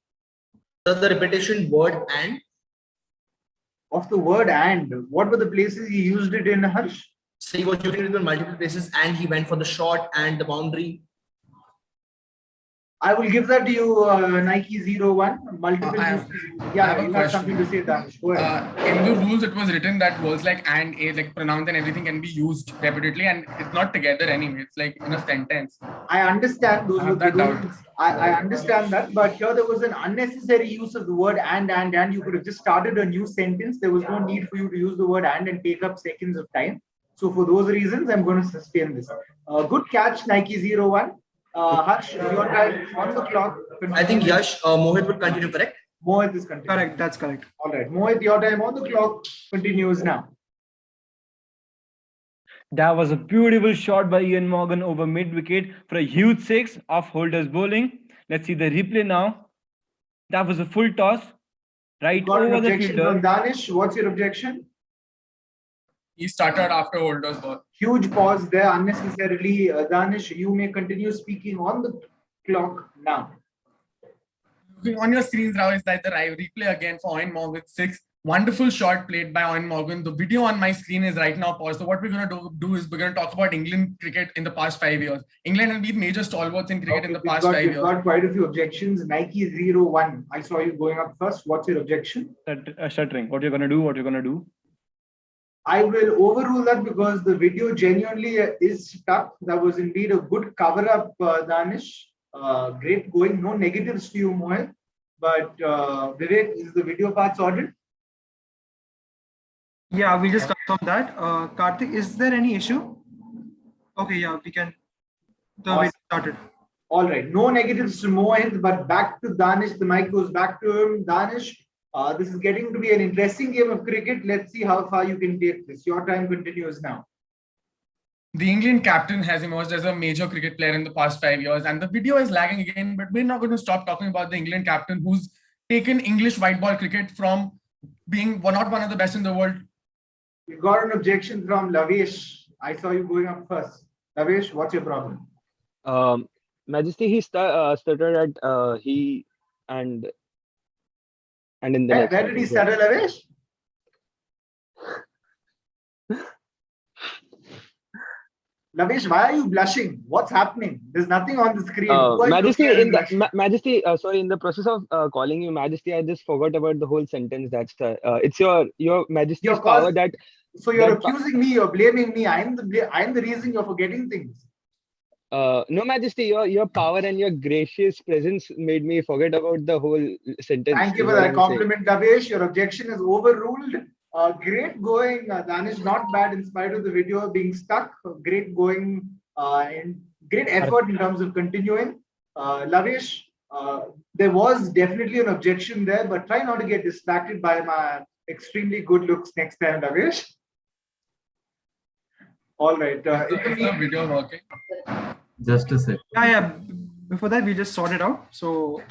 The repetition word and of the word and. What were the places he used it in, Harsh? So he was using it in multiple places and he went for the shot and the boundary. I will give that to you, Nike 0-1. Multiple. I You have a have question. something to say, Danish. Go ahead. In the rules, it was written that words like and, a, like pronouns and everything can be used repeatedly, and it's not together anyway. It's like in a sentence. I understand those I were have the that doubt. rules. I understand that, but here there was an unnecessary use of the word and. You could have just started a new sentence. There was no need for you to use the word and take up seconds of time. So for those reasons, I'm going to sustain this. Good catch, Nike 0-1. Harsh, your time on the clock. I think Yash, Mohit will continue, correct? Mohit is continuing. Correct, that's correct. All right, Mohit, your time on the clock continues now. That was a beautiful shot by Ian Morgan over mid-wicket for a huge 6 off Holder's bowling. Let's see the replay now. That was a full toss right Got an over the objection fielder. from Danish. What's your objection? He started after Holder's ball. Huge pause there unnecessarily. Danish, you may continue speaking on the clock now. Looking on your screens now is that the replay again for Owen Morgan 6. Wonderful shot played by Owen Morgan. The video on my screen is right now paused. So what we're going to do is we're going to talk about England cricket in the past 5 years. England has been major stalwarts in cricket in the past 5 years. We've got quite a few objections. Nike 01. I saw you going up first. What's your objection? Stuttering. What you're going to do? What you're going to do? I will overrule that because the video genuinely is stuck. That was indeed a good cover up, Danish. Great going. No negatives to you, Mohit. But Vivek, is the video part sorted? Yeah, we'll just confirm that. Karthik, is there any issue? Okay, yeah, we can. The video started. All right. No negatives to Mohit, but back to Danish. The mic goes back to him. Danish, this is getting to be an interesting game of cricket. Let's see how far you can take this. Your time continues now. The England captain has emerged as a major cricket player in the past 5 years, and the video is lagging again, but we're not going to stop talking about the England captain who's taken English white ball cricket from being not one of the best in the world. You got an objection from Lavesh. I saw you going up first. Lavesh, what's your problem? Majesty, he stuttered at he and in the next Where did he stutter, Lavesh? Lavesh, why are you blushing? What's happening? There's nothing on the screen. Majesty, Majesty, sorry, in the process of calling you Majesty, I just forgot about the whole sentence. That's it's your Majesty's power that. So you're accusing me. You're blaming me. I'm the reason you're forgetting things. No, Majesty, your power and your gracious presence made me forget about the whole sentence. Thank you for that compliment, Lavesh. Your objection is overruled. Great going, Danish. Not bad in spite of the video being stuck. Great going and great effort in terms of continuing. Lavesh, there was definitely an objection there, but try not to get distracted by my extremely good looks next time, Lavesh. All right. Is the video working? Just a sec. Yeah. Before that, we just sort it out. So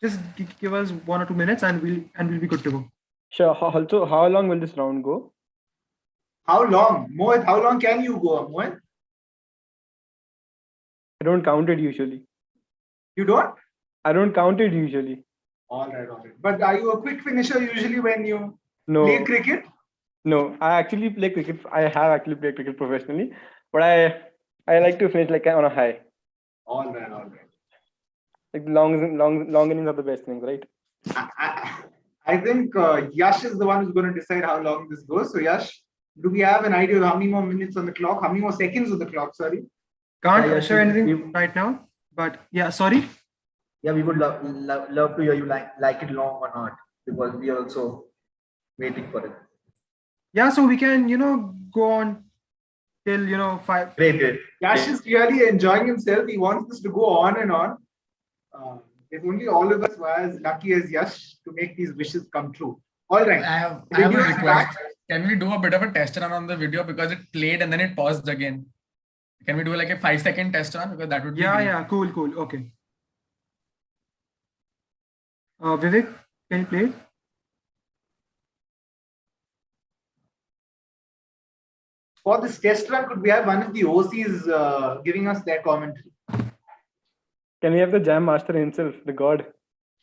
just give us 1 or 2 minutes, and we'll be good to go. Sure. Also, how long will this round go? How long? Mohit, how long can you go, Mohit? I don't count it usually. You don't? I don't count it usually. All right. But are you a quick finisher usually when you play cricket? No, I actually play cricket. I have actually played cricket professionally, but I like to finish like on a high. All right. Like long innings are the best things, right? I think Yash is the one who's going to decide how long this goes. So Yash, do we have an idea of how many more minutes on the clock? How many more seconds on the clock? Sorry. Can't show anything right now. But yeah, sorry. Yeah, we would love to hear you like it long or not, because we are also waiting for it. Yeah, so we can go on till 5. Great. Yash is really enjoying himself. He wants this to go on and on. If only all of us were as lucky as Yash to make these wishes come true. All right. I have a request. Can we do a bit of a test run on the video, because it played and then it paused again? Can we do like a 5-second test run, because that would be great. Yeah, cool. Okay. Vivek, can you play it? For this test run, could we have one of the OCs giving us their commentary? Can we have the Jam Master himself, the God?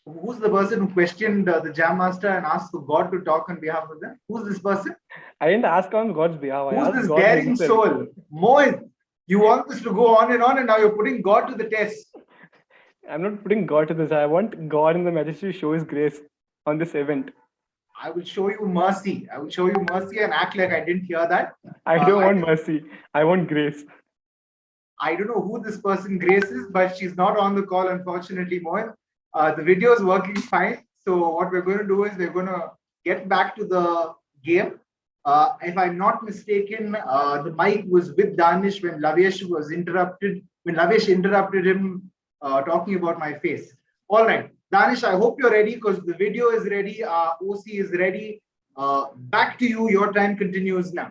Who's the person who questioned the Jam Master and asked for God to talk on behalf of them? Who's this person? I didn't ask on God's behalf. Who's this daring soul? Mohit, you want this to go on, and now you're putting God to the test. I'm not putting God to this. I want God in the Majesty to show His grace on this event. I will show you mercy. I will show you mercy and act like I didn't hear that. I don't want mercy. I want grace. I don't know who this person Grace is, but she's not on the call, unfortunately, Mohit. The video is working fine. So what we're going to do is we're going to get back to the game. If I'm not mistaken, the mic was with Danish when Lavesh was interrupted. When Lavesh interrupted him talking about my face. All right, Danish, I hope you're ready, because the video is ready. OC is ready. Back to you. Your time continues now.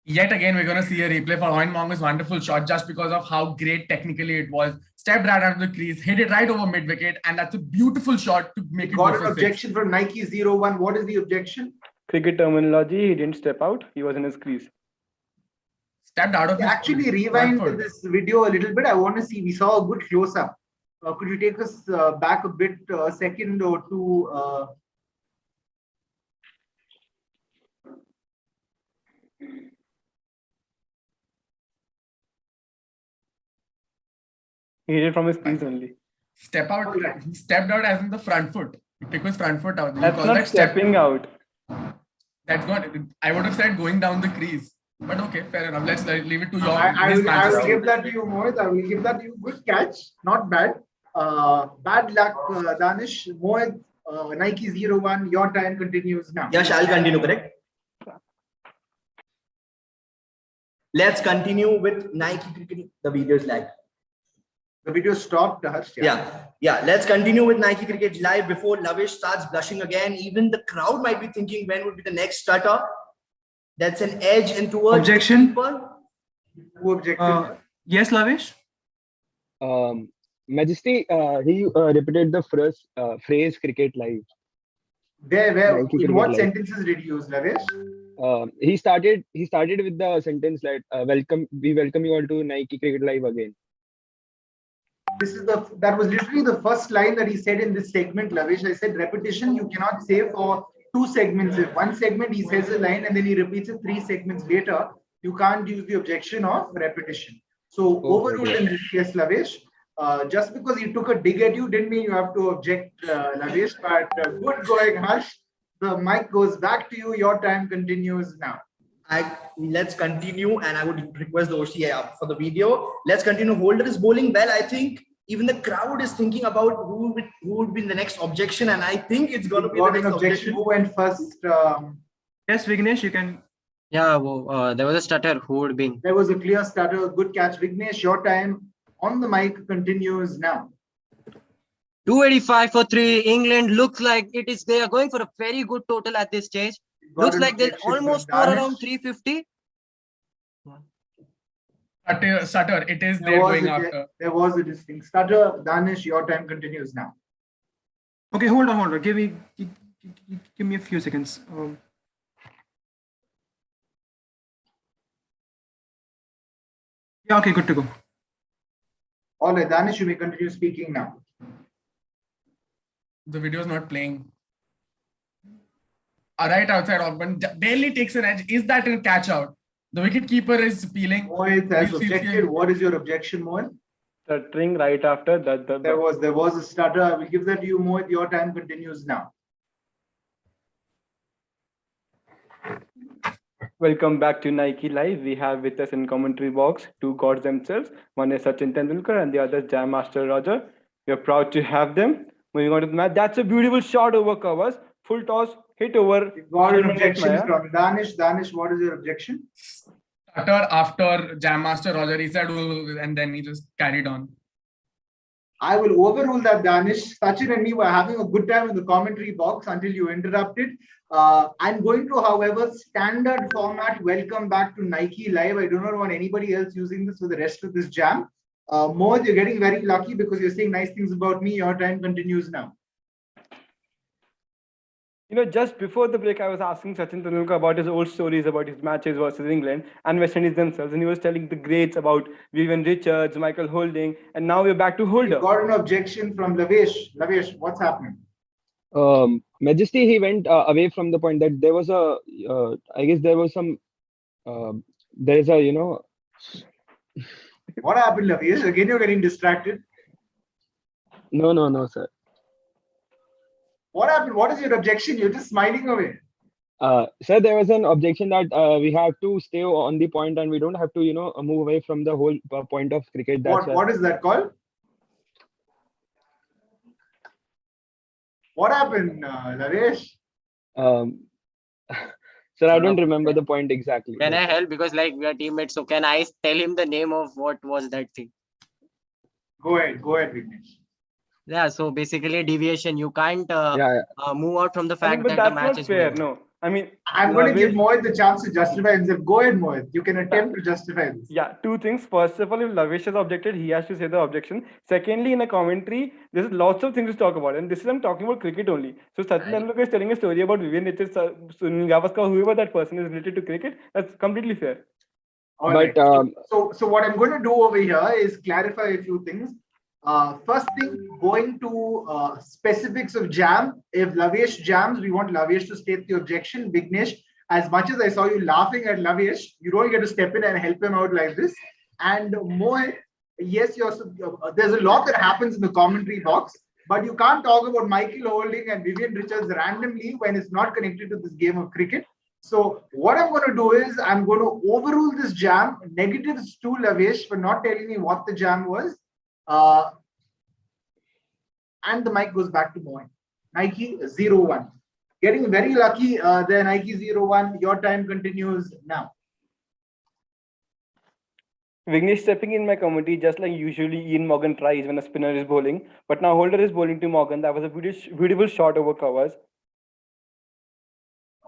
Yet again, we're going to see a replay for Owen Morgan's wonderful shot, just because of how great technically it was. Stepped right out of the crease, hit it right over mid-wicket, and that's a beautiful shot to make it. Got an objection from Nike 01. What is the objection? Cricket terminology, he didn't step out. He was in his crease. Stepped out of his Actually, rewind this video a little bit. I want to see. We saw a good close-up. Could you take us back a bit, a second or two? He hit it from his knees only. Step out. He stepped out as in the front foot. He took his front foot out. You That's call not that step? stepping out. That's not. I would have said going down the crease. But okay, fair enough. Let's leave it to your. I his will majesty. give that to you, Mohit. I will give that to you. Good catch, not bad. Bad luck, Danish. Mohit, Nike 01. Your time continues now. Yash, I'll continue, correct? Let's continue with Nike Cricket. The video is live. The video stopped, Harsh. Yeah. Let's continue with Nike Cricket Live before Lavish starts blushing again. Even the crowd might be thinking when would be the next stutter. That's an edge and towards Objection. Who objected? Yes, Lavish. Majesty, he repeated the first phrase "cricket live." Where? Nike In Cricket what Live. sentences did you use, Lavish? He started with the sentence like we welcome you all to Nike Cricket Live again. That was literally the first line that he said in this segment, Lavish. I said repetition you cannot say for 2 segments. If one segment he says a line and then he repeats it 3 segments later, you can't use the objection of repetition. So overruled in this case, Lavish. Just because he took a dig at you didn't mean you have to object, Lavish. But good going, Harsh. The mic goes back to you. Your time continues now. Let's continue, and I would request the OCI for the video. Let's continue. Holder is bowling well. I think even the crowd is thinking about who would be the next objection, and I think it's going to be the next objection. Who went first? Yes, Vignesh, you can. Yeah, there was a stutter. Who would be? There was a clear stutter. Good catch, Vignesh. Your time on the mic continues now. 285 for 3. England looks like they are going for a very good total at this stage. Looks like they'll almost score around 350. Stutter, it is there going after. There was a distinct stutter. Danish, your time continues now. Okay, hold on. Give me a few seconds. Yeah, okay, good to go. All right, Danish, you may continue speaking now. The video is not playing. Right outside Ogburn barely takes an edge. Is that a catch out? The wicket keeper is peeling. Mohit has objected. What is your objection, Mohit? Stuttering right after that. There was a stutter. I will give that to you, Mohit. Your time continues now. Welcome back to Nike Live. We have with us in commentary box 2 gods themselves. One is Sachin Tendulkar and the other is Jam Master Roger. We are proud to have them. Moving on to the match. That's a beautiful shot over covers. Full toss, hit over. Got an objection from Danish. Danish, what is your objection? Stutter after Jam Master Roger. He said, and then he just carried on. I will overrule that, Danish. Sachin and me were having a good time in the commentary box until you interrupted. I'm going to, however, standard format. Welcome back to Nike Live. I do not want anybody else using this for the rest of this jam. Mohit, you're getting very lucky because you're saying nice things about me. Your time continues now. Just before the break, I was asking Sachin Tendulkar about his old stories about his matches versus England and West Indies themselves, and he was telling the greats about Vivian Richards, Michael Holding, and now we're back to Holder. You got an objection from Lavish. Lavish, what's happening? Majesty, he went away from the point that there was I guess there was some, there is a, What happened, Lavish? Again, you're getting distracted. No, sir. What happened? What is your objection? You're just smiling away. Sir, there was an objection that we have to stay on the point and we don't have to, move away from the whole point of cricket. What is that called? What happened, Lavesh? Sir, I don't remember the point exactly. Can I help? Because we are teammates. So can I tell him the name of what was that thing? Go ahead, Vignesh. Yeah, so basically deviation. You can't move out from the fact that the match is fair. going. No, I mean, I'm going to give Mohit the chance to justify himself. Go ahead, Mohit. You can attempt to justify this. Yeah, 2 things. First of all, if Lavish has objected, he has to say the objection. Secondly, in a commentary, there's lots of things to talk about, and this is I'm talking about cricket only. So Sachin Tendulkar is telling a story about Vivian Richards, Sunil Gavaskar, whoever that person is related to cricket. That's completely fair. All right. So what I'm going to do over here is clarify a few things. First thing, going to specifics of jam. If Lavesh jams, we want Lavesh to state the objection. Vignesh, as much as I saw you laughing at Lavesh, you don't get to step in and help him out like this. And Mohit, yes, there's a lot that happens in the commentary box, but you can't talk about Michael Holding and Vivian Richards randomly when it's not connected to this game of cricket. So what I'm going to do is I'm going to overrule this jam. Negatives to Lavesh for not telling me what the jam was. And the mic goes back to Moin. Nike 0-1. Getting very lucky there, Nike 0-1. Your time continues now. Vignesh stepping in my commentary just like usually Ian Morgan tries when a spinner is bowling. But now Holder is bowling to Morgan. That was a beautiful shot over covers.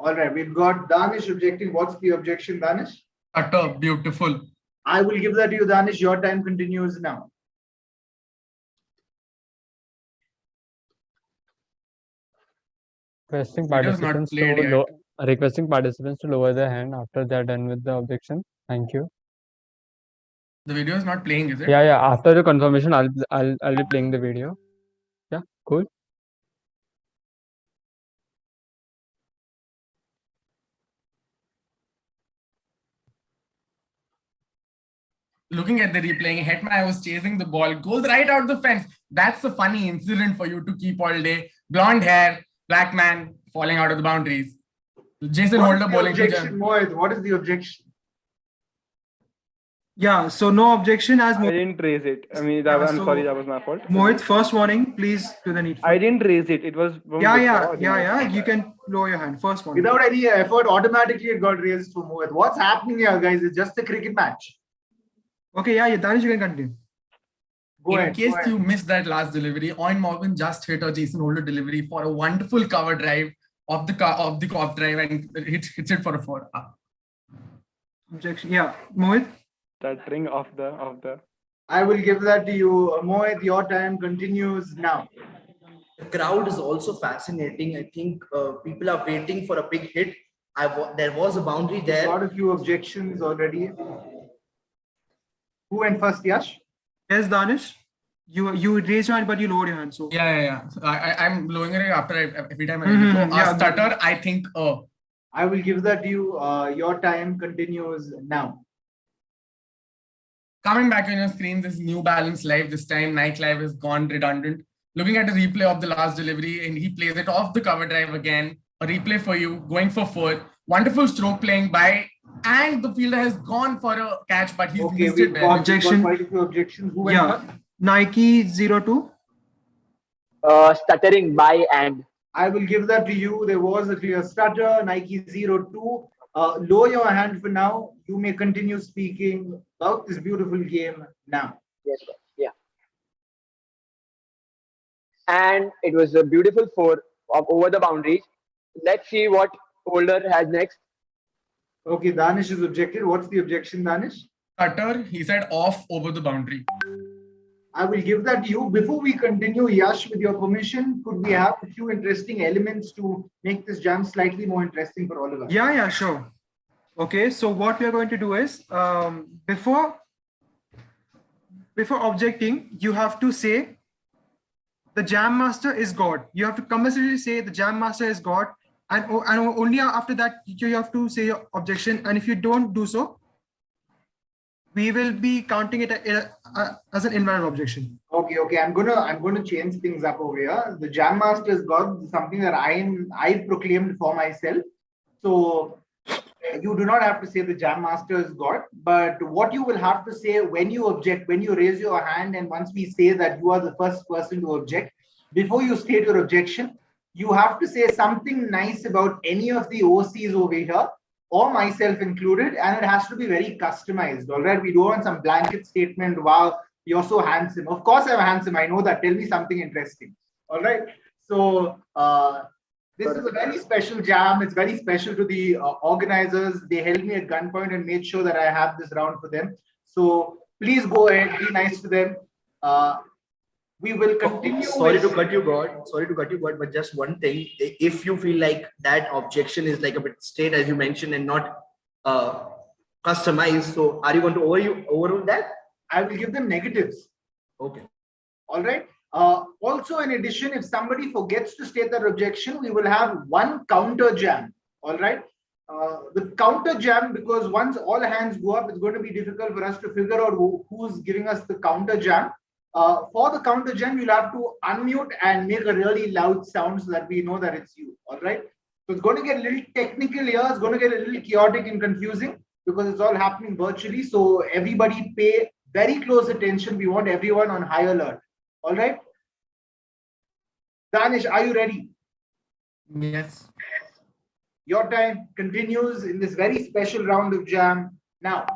All right, we've got Danish objecting. What's the objection, Danish? Utter beautiful. I will give that to you, Danish. Your time continues now. Requesting participants to lower their hand after they're done with the objection. Thank you. The video is not playing, is it? Yeah. After the confirmation, I'll be playing the video. Yeah, cool. Looking at the replaying, Hetman was chasing the ball, goes right out the fence. That's a funny incident for you to keep all day. Blonde hair, black man falling out of the boundaries. Jason Holder bowling to Jan. Mohit, what is the objection? Yeah, so no objection as I didn't raise it. I mean, I'm sorry, that was my fault. Mohit, first warning, please do the needful. I didn't raise it. It was Yeah. You can lower your hand. First one. Without any effort, automatically it got raised for Mohit. What's happening here, guys? It's just a cricket match. Okay, yeah, Danish, you can continue. In case you missed that last delivery, Owen Morgan just hit a Jason Holder delivery for a wonderful cover drive of the off drive and hits it for a 4. Objection. Yeah, Mohit. That ring of the. I will give that to you, Mohit. Your time continues now. The crowd is also fascinating. I think people are waiting for a big hit. There was a boundary there. Got a few objections already. Who went first, Yash? Yes, Danish. You raised your hand, but you lowered your hand. So yeah. I'm lowering it after every time I stutter. I think. I will give that to you. Your time continues now. Coming back on your screen, this New Balance Live. This time, Nike Live has gone redundant. Looking at a replay of the last delivery, and he plays it off the cover drive again. A replay for you, going for 4. Wonderful stroke playing by. And the fielder has gone for a catch, but he's missed it. Objection. Quite a few objections. Who went Yeah, Nike 0-2. Stuttering by and. I will give that to you. There was a clear stutter. Nike 0-2. Lower your hand for now. You may continue speaking about this beautiful game now. Yes, sir. Yeah. And it was a beautiful 4 over the boundaries. Let's see what Holder has next. Okay, Danish is objected. What's the objection, Danish? Cutter, he said off over the boundary. I will give that to you. Before we continue, Yash, with your permission, could we have a few interesting elements to make this jam slightly more interesting for all of us? Yeah, sure. Okay, so what we are going to do is, before objecting, you have to say, the Jam Master is God. You have to compulsorily say the Jam Master is God. And only after that you have to say your objection. And if you don't do so, we will be counting it as an invalid objection. Okay. I'm gonna change things up over here. The Jam Master is God is something that I proclaimed for myself. So you do not have to say the Jam Master is God, but what you will have to say when you object, when you raise your hand, and once we say that you are the first person to object, before you state your objection, you have to say something nice about any of the OCs over here, or myself included, and it has to be very customized. All right, we don't want some blanket statement. Wow, you're so handsome. Of course, I'm handsome. I know that. Tell me something interesting. All right. So this is a very special jam. It's very special to the organizers. They held me at gunpoint and made sure that I have this round for them. So please go ahead. Be nice to them. We will continue. Sorry to cut you, God. But just one thing: if you feel like that objection is like a bit straight, as you mentioned, and not customized, so are you going to overrule that? I will give them negatives. Okay. All right. Also, in addition, if somebody forgets to state their objection, we will have one counter jam. All right. the counter jam, because once all hands go up, it's going to be difficult for us to figure out who's giving us the counter jam. For the counter jam, you'll have to unmute and make a really loud sound so that we know that it's you. All right. So it's going to get a little technical here. It's going to get a little chaotic and confusing because it's all happening virtually. So everybody pay very close attention. We want everyone on high alert. All right. Danish, are you ready? Yes. Your time continues in this very special round of jam now.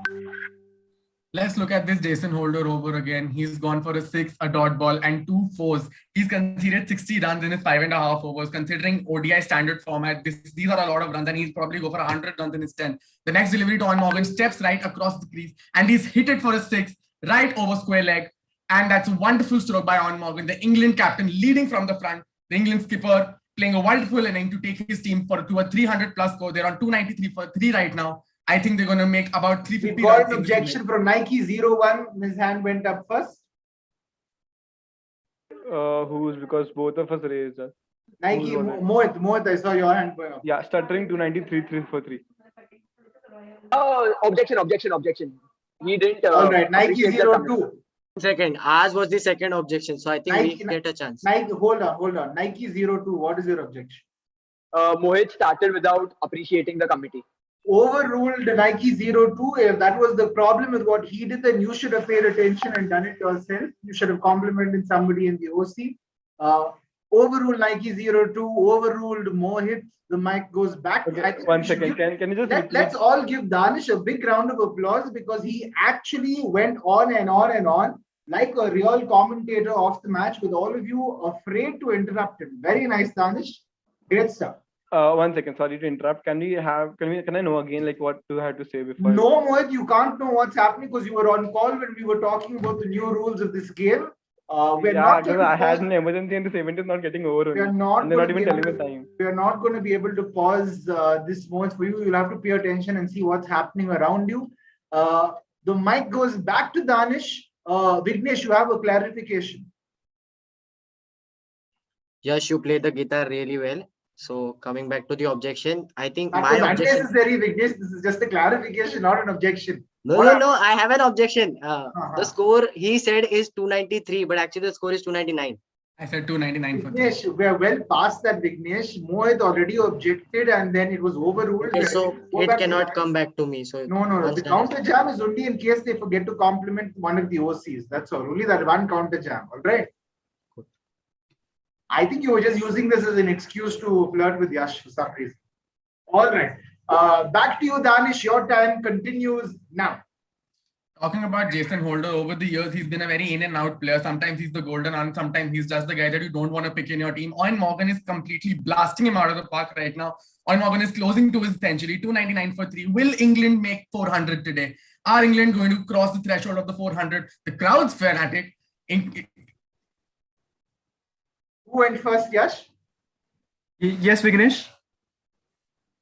Let's look at this Jason Holder over again. He's gone for a 6, a dot ball, and 2 4s. He's conceded 60 runs in his 5.5 overs. Considering ODI standard format, these are a lot of runs, and he'll probably go for 100 runs in his 10. The next delivery to Owen Morgan steps right across the crease, and he's hit it for a 6, right over square leg. And that's a wonderful stroke by Owen Morgan, the England captain leading from the front, the England skipper playing a wonderful inning to take his team to a 300 plus score. They're on 293 for 3 right now. I think they're going to make about 350. We got an objection from Nike 01. His hand went up first. Who's, because both of us raised us. Nike, Mohit, I saw your hand going up. Yeah, stuttering 293 3 for 3. Oh, objection. He didn't. All right, Nike 02. Second, ours was the second objection, so I think we get a chance. Nike, hold on. Nike 02. What is your objection? Mohit started without appreciating the committee. Overruled Nike 02. If that was the problem with what he did, then you should have paid attention and done it yourself. You should have complimented somebody in the OC. Overruled Nike 02. Overruled Mohit. The mic goes back. Okay, 1 second. Can you just let's all give Danish a big round of applause because he actually went on and on and on like a real commentator of the match with all of you afraid to interrupt him. Very nice, Danish. Great stuff. 1 second, sorry to interrupt. Can I know again, like, what do I have to say before? No, Mohit, you can't know what's happening because you were on call when we were talking about the new rules of this game. I had an emergency and this event is not getting over. They're not even telling the time. We are not going to be able to pause this moment for you. You'll have to pay attention and see what's happening around you. The mic goes back to Danish. Vignesh, you have a clarification. Yes, you play the guitar really well. So coming back to the objection, I think that my was objection. Unnecessary, Vignesh. This is just a clarification, not an objection. No, I have an objection. The score he said is 293, but actually the score is 299. I said 299 for Vignesh, we are well past that, Vignesh. Mohit already objected and then it was overruled. Okay, so it cannot come back to me. So no. The counter jam is only in case they forget to compliment one of the OCs. That's all. Only that one counter jam. All right. I think you were just using this as an excuse to flirt with Yash for some reason. All right. Back to you, Danish. Your time continues now. Talking about Jason Holder, over the years, he's been a very in and out player. Sometimes he's the golden arm, sometimes he's just the guy that you don't want to pick in your team. Owen Morgan is completely blasting him out of the park right now. Owen Morgan is closing to his century, 299 for 3. Will England make 400 today? Are England going to cross the threshold of the 400? The crowd's fanatic. Who went first, Yash? Yes, Vignesh.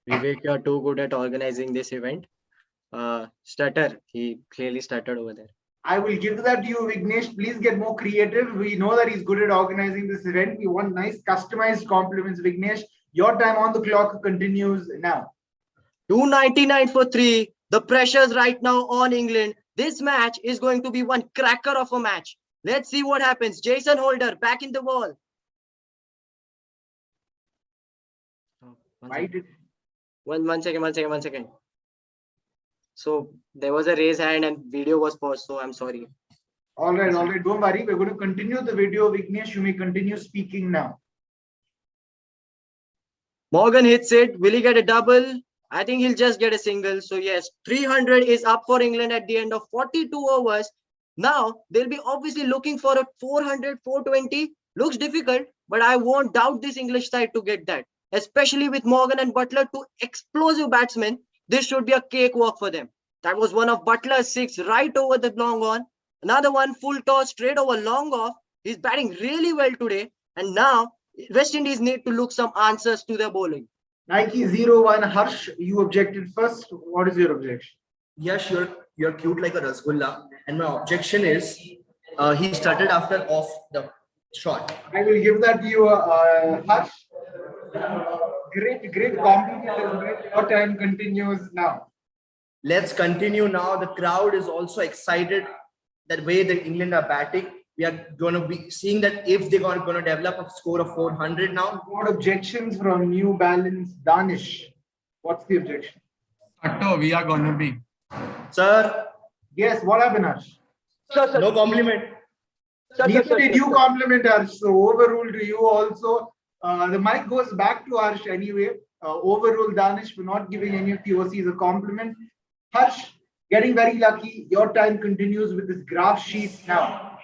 Vivek, you're too good at organizing this event. Stutter. He clearly stuttered over there. I will give that to you, Vignesh. Please get more creative. We know that he's good at organizing this event. We want nice customized compliments, Vignesh. Your time on the clock continues now. 299 for 3. The pressure's right now on England. This match is going to be one cracker of a match. Let's see what happens. Jason Holder back in the wall. One second. So there was a raised hand and video was paused, so I'm sorry. All right. Don't worry. We're going to continue the video. Vignesh, you may continue speaking now. Morgan hits it. Will he get a double? I think he'll just get a single. So yes, 300 is up for England at the end of 42 overs. Now they'll be obviously looking for a 400, 420. Looks difficult, but I won't doubt this English side to get that. Especially with Morgan and Butler, two explosive batsmen. This should be a cakewalk for them. That was one of Butler's 6 right over the long on. Another one full toss straight over long off. He's batting really well today. And now West Indies need to look some answers to their bowling. Nike 01, Harsh, you objected first. What is your objection? Yes, you're cute like a rasgulla. And my objection is he started after off the shot. I will give that to you, Harsh. Great compliment. Your time continues now. Let's continue now. The crowd is also excited that way the England are batting. We are going to be seeing that if they're going to develop a score of 400 now. What objections from New Balance Danish? What's the objection? Atto, we are going to be. Sir. Yes, what happened, Harsh? Sir, No compliment. Neither did you compliment Harsh, so overruled to you also. The mic goes back to Harsh anyway. Overruled Danish for not giving any of the OCs a compliment. Harsh, getting very lucky. Your time continues with this graph sheet now.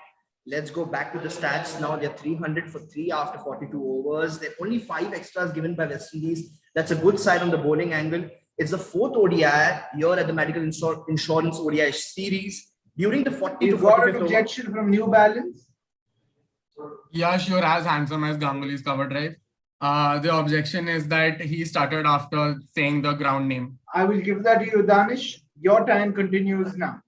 Let's go back to the stats now. They're 300 for 3 after 42 overs. There are only 5 extras given by West Indies. That's a good side on the bowling angle. It's the 4th ODI here at the Medical Insurance ODI series. During the 40 to 45 an objection from New Balance? Yeah, sure. As handsome as Ganguly's cover drive. The objection is that he started after saying the ground name. I will give that to you, Danish. Your time continues now.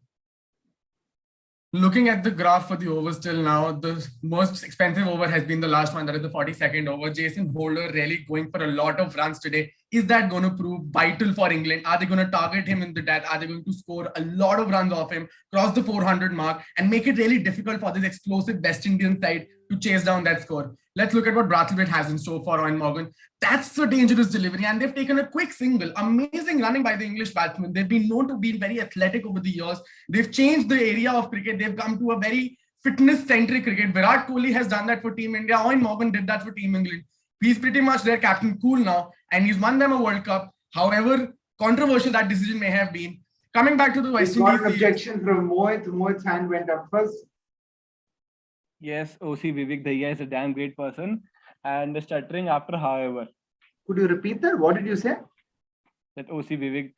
Looking at the graph for the overs till now, the most expensive over has been the last one, that is the 42nd over. Jason Holder really going for a lot of runs today. Is that going to prove vital for England? Are they going to target him in the death? Are they going to score a lot of runs off him, cross the 400 mark, and make it really difficult for this explosive West Indian side to chase down that score? Let's look at what Brathwaite has in store for Owen Morgan. That's a dangerous delivery, and they've taken a quick single. Amazing running by the English batsmen. They've been known to be very athletic over the years. They've changed the area of cricket. They've come to a very fitness-centric cricket. Virat Kohli has done that for Team India. Owen Morgan did that for Team England. He's pretty much their captain cool now, and he's won them a World Cup. However controversial that decision may have been. Coming back to the West Indies. Got an objection from Mohit. Mohit's hand went up first. Yes, OC Vivek Dahiya is a damn great person. And stuttering after, however. Could you repeat that? What did you say? That OC Vivek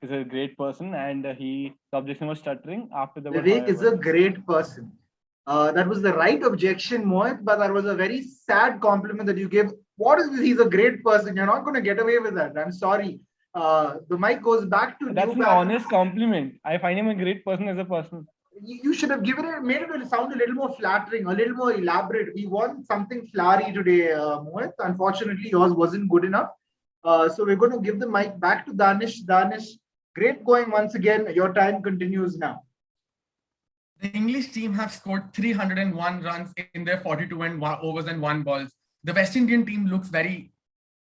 is a great person, and the objection was stuttering after the word. Vivek is a great person. That was the right objection, Mohit, but that was a very sad compliment that you gave. What is this? He's a great person. You're not going to get away with that. I'm sorry. The mic goes back to That's an honest compliment. I find him a great person as a person. You should have given it, made it sound a little more flattering, a little more elaborate. We want something flowery today, Mohit. Unfortunately, yours wasn't good enough. So we're going to give the mic back to Danish. Danish, great going once again. Your time continues now. The English team have scored 301 runs in their 42 overs and 1 balls. The West Indian team looks very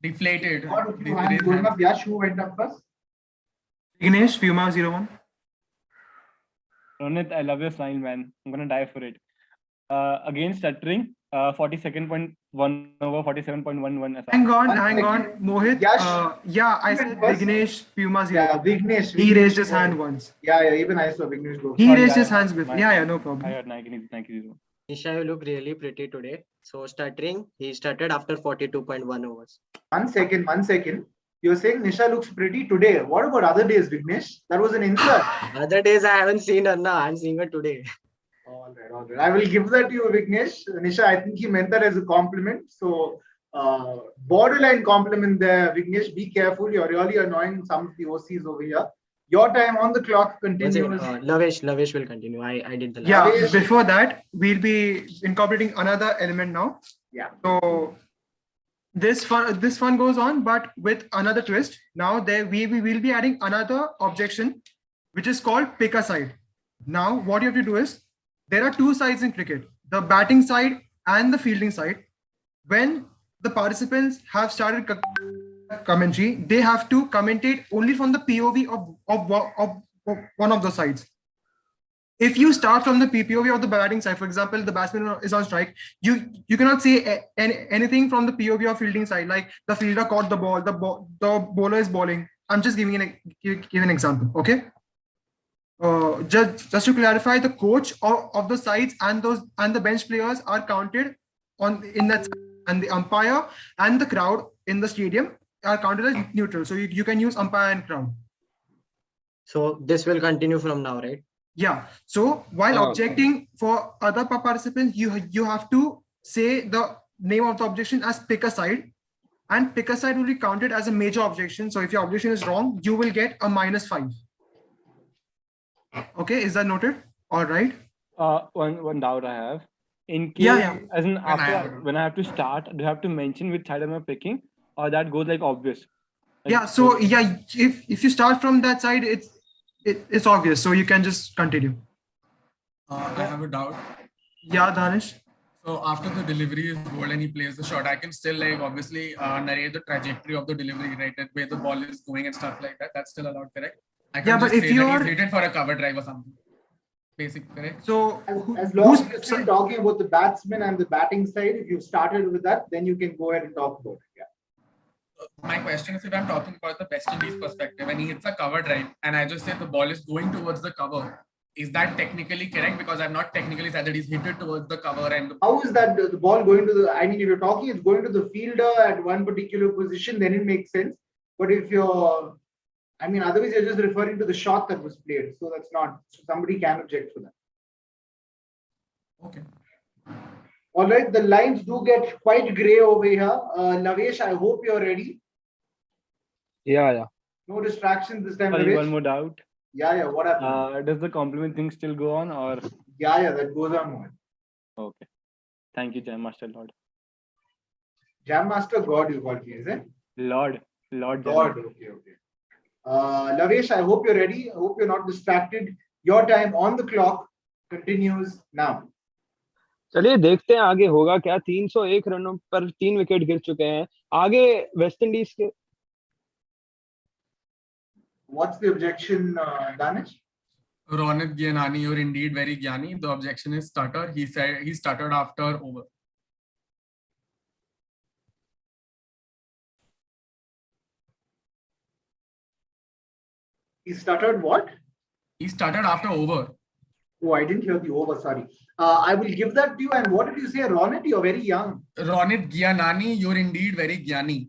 deflated. Going up, Yash, who went up first? Vignesh, Puma 01. Ronit, I love your smile, man. I'm gonna die for it. Again, stuttering. 42nd.1 over 47.11. Hang on, Mohit. Yeah, I said Vignesh Puma 01. Yeah, Vignesh. He raised his hand once. Yeah, even I saw Vignesh go. He raised his hands before. Yeah, no problem. I heard Nike 0. Nisha, you look really pretty today. So stuttering, he stuttered after 42.1 overs. 1 second. You're saying Nisha looks pretty today. What about other days, Vignesh? That was an insult. Other days I haven't seen her now. I'm seeing her today. All right. I will give that to you, Vignesh. Nisha, I think he meant that as a compliment. So, borderline compliment there, Vignesh. Be careful. You're really annoying some of the OCs over here. Your time on the clock continues. Lavesh will continue. I did the last. Yeah, before that, we'll be incorporating another element now. Yeah. So this one goes on, but with another twist. Now we will be adding another objection, which is called pick a side. Now what you have to do is, there are 2 sides in cricket, the batting side and the fielding side. When the participants have started commentary, they have to commentate only from the POV of one of the sides. If you start from the POV of the batting side, for example, the batsman is on strike, you cannot say anything from the POV of fielding side, like the fielder caught the ball, the bowler is bowling. I'm just giving an example, okay? Just to clarify, the coach of the sides and the bench players are counted in that, and the umpire and the crowd in the stadium are counted as neutral. So you can use umpire and crowd. So this will continue from now, right? Yeah. So while objecting for other participants, you have to say the name of the objection as pick a side, and pick a side will be counted as a major objection. So if your objection is wrong, you will get a -5. Okay, is that noted? All right. One doubt I have. In case, as in after when I have to start, do you have to mention which side am I picking, or that goes like obvious? Like, Yeah. So yeah, if you start from that side, it's obvious. So you can just continue. I have a doubt. Yeah, Danish. So after the delivery is bowled and he plays the shot, I can still like obviously narrate the trajectory of the delivery, right? That where the ball is going and stuff like that. That's still allowed, correct? I can Yeah, but just if say that you're- he's rated for a cover drive or something. Basic, correct? So As long as you're still talking about the batsman and the batting side, if you've started with that, then you can go ahead and talk about it. Yeah. My question is, if I'm talking about the West Indies perspective and he hits a cover drive and I just say the ball is going towards the cover, is that technically correct? Because I've not technically said that he's hit it towards the cover and How is that the ball going to the, I mean, if you're talking it's going to the fielder at one particular position, then it makes sense. But if you're, I mean, otherwise you're just referring to the shot that was played. So that's not, so somebody can object for that. Okay. All right, the lines do get quite gray over here. Lavesh, I hope you're ready. Yeah. No distractions this time, Sorry, Lavesh. one more doubt. Yeah, what happened? Does the compliment thing still go on, or? Yeah, that goes on. Okay. Thank you, Jam Master Lord. Jam Master God, you called me, is it? Lord Jam God, Master. okay. Lavesh, I hope you're ready. I hope you're not distracted. Your time on the clock continues now. चलिए देखते हैं आगे होगा क्या. 301 रनों पर 3 wicket गिर चुके हैं. आगे वेस्ट इंडीज के. What's the objection, Danish? Ronit Gyanani, you're indeed very Gyani. The objection is stutter. He said he stuttered after over. He stuttered what? He stuttered after over. Oh, I didn't hear the over, sorry. I will give that to you. And what did you say, Ronit? You're very young. Ronit Gyanani, you're indeed very Gyani.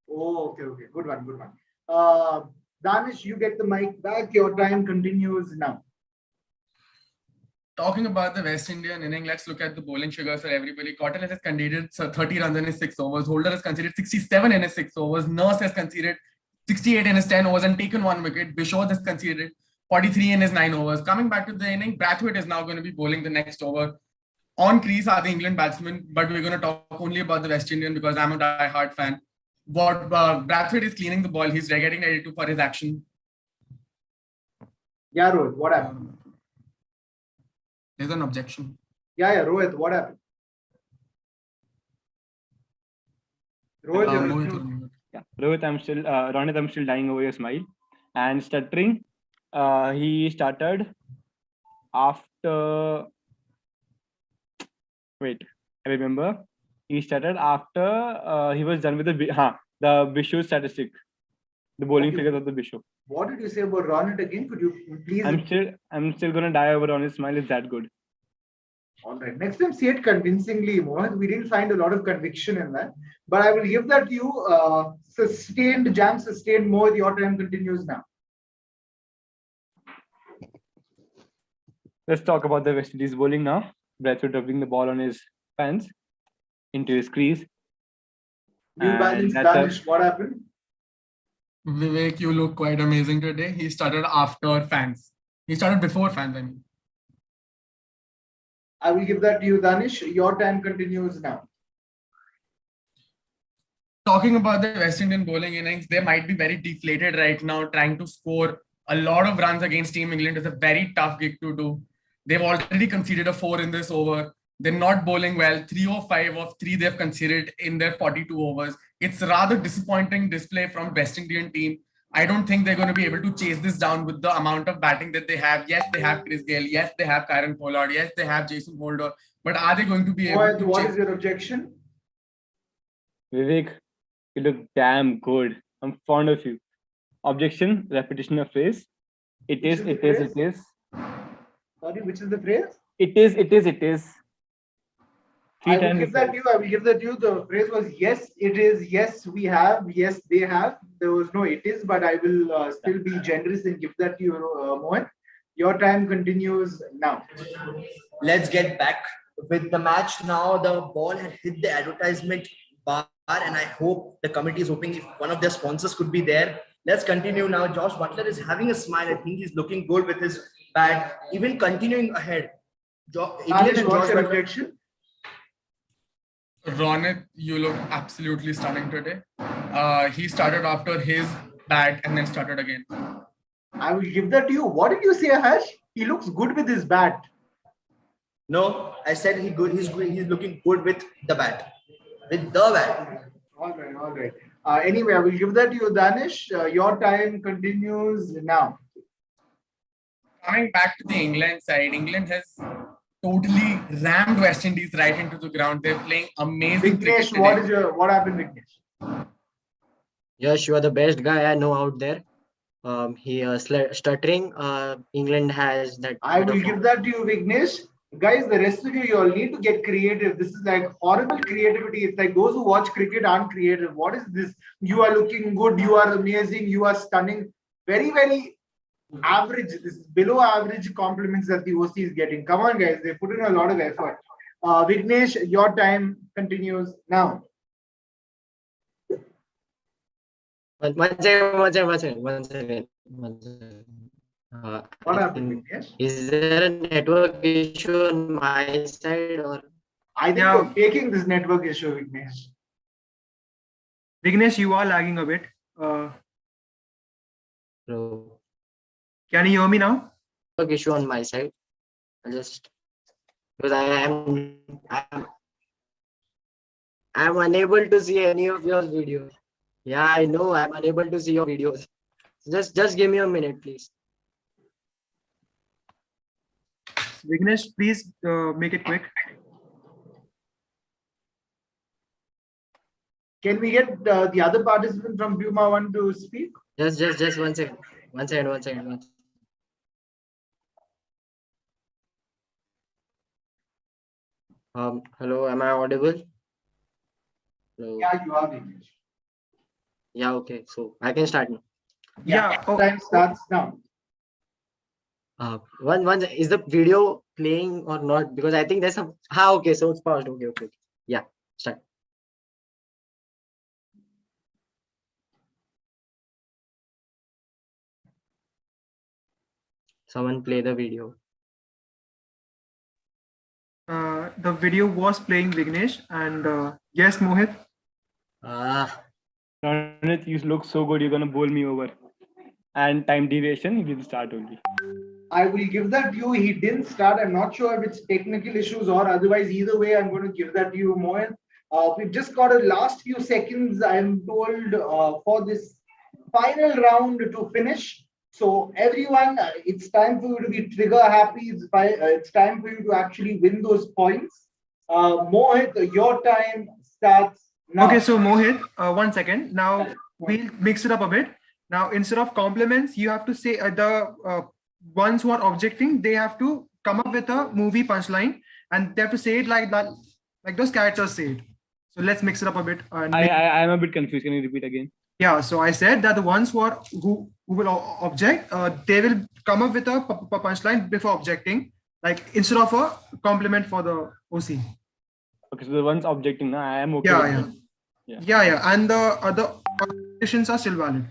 Oh, okay. Good one. Danish, you get the mic back. Your time continues now. Talking about the West Indian inning, let's look at the bowling figures for everybody. Cotton has conceded 30 runs in his 6 overs. Holder has conceded 67 in his 6 overs. Nurse has conceded 68 in his 10 overs and taken 1 wicket. Bishaw has conceded 43 in his 9 overs. Coming back to the inning, Brathwaite is now going to be bowling the next over. On crease are the England batsmen, but we're going to talk only about the West Indian because I'm a die-hard fan. What Brathwaite is cleaning the ball. He's getting ready for his action. Yeah, Rohit, what happened? There's an objection. Yeah, Rohit, what happened? Rohit, Rohit, Ronit, I'm still dying over your smile. And stuttering, he started after. Wait, I remember. He started after he was done with the Bishu statistic, the bowling figures of the Bishu. What did you say about Ronit again? Could you please? I'm still gonna die over Ronit's smile. It's that good. All right. Next time, say it convincingly, Mohan. We didn't find a lot of conviction in that, but I will give that to you. Sustained more. Your time continues now. Let's talk about the West Indies bowling now. Brathwaite dropping the ball on his fans into his crease. New balance, Danish. What happened? Vivek, you look quite amazing today. He started after fans. He started before fans, I mean. I will give that to you, Danish. Your time continues now. Talking about the West Indian bowling innings, they might be very deflated right now. Trying to score a lot of runs against Team England is a very tough gig to do. They've already conceded a 4 in this over. They're not bowling well. 305 of 3 they've conceded in their 42 overs. It's a rather disappointing display from West Indian team. I don't think they're going to be able to chase this down with the amount of batting that they have. Yes, they have Chris Gayle. Yes, they have Kieron Pollard. Yes, they have Jason Holder. But are they going to be able to What chase? is your objection? Vivek, you look damn good. I'm fond of you. Objection, repetition of phrase. It is. Sorry, which is the phrase? It is. I will give that to you. The phrase was yes, it is, yes, we have, yes, they have. There was no it is, but I will still be generous and give that to you, Mohan. Your time continues now. Let's get back with the match now. The ball had hit the advertisement bar, and I hope the committee is hoping if one of their sponsors could be there. Let's continue now. Josh Butler is having a smile. I think he's looking good with his bat. Even continuing ahead. Ronit, you look absolutely stunning today. he started after his bat and then started again. I will give that to you. What did you say, Harsh? He looks good with his bat. No, I said he's good. He's looking good with the bat. With the bat. All right, all right. Anyway, I will give that to you, Danish. Your time continues now. Coming back to the England side, England has totally rammed West Indies right into the ground. They're playing amazing cricket Vignesh, today. what happened, Vignesh? Yes, you are the best guy I know out there. He stuttering. England has that. I bit will of give that to you, Vignesh. Guys, the rest of you all need to get creative. This is like horrible creativity. It's like those who watch cricket aren't creative. What is this? You are looking good. You are amazing. You are stunning. Very, very average. This is below average compliments that the OC is getting. Come on, guys. They put in a lot of effort. Vignesh, your time continues now. One second. What happened, Vignesh? Is there a network issue on my side or? I think you're faking this network issue, Vignesh. Vignesh, you are lagging a bit. No. Can you hear me now? Network issue on my side. Because I'm unable to see any of your videos. Yeah, I know I'm unable to see your videos. Just give me a minute, please. Vignesh, please make it quick. Can we get the other participant from Puma 1 to speak? Just 1 second. 1 second. Hello, am I audible? Hello. Yeah, you are, Vignesh. Yeah, okay. So I can start now. Yeah. Time starts now. One is the video playing or not? Because I think there's some. Okay. So it's paused. Okay. Yeah, start. Someone play the video. The video was playing, Vignesh, and yes, Mohit. Ronit, you look so good. You're gonna bowl me over. And time deviation, you will start only. I will give that to you. He didn't start. I'm not sure if it's technical issues or otherwise. Either way, I'm going to give that to you, Mohan. We've just got a last few seconds, I'm told, for this final round to finish. So everyone, it's time for you to be trigger happy. It's time for you to actually win those points. Mohit, your time starts now. Okay, so Mohit, 1 second. Now we'll mix it up a bit. Now, instead of compliments, you have to say the ones who are objecting, they have to come up with a movie punchline and they have to say it like that, like those characters say it. So let's mix it up a bit. I'm a bit confused. Can you repeat again? Yeah, so I said that the ones who will object, they will come up with a punchline before objecting, like instead of a compliment for the OC. Okay, so the ones objecting, now I am okay. Yeah, and the other conditions are still valid.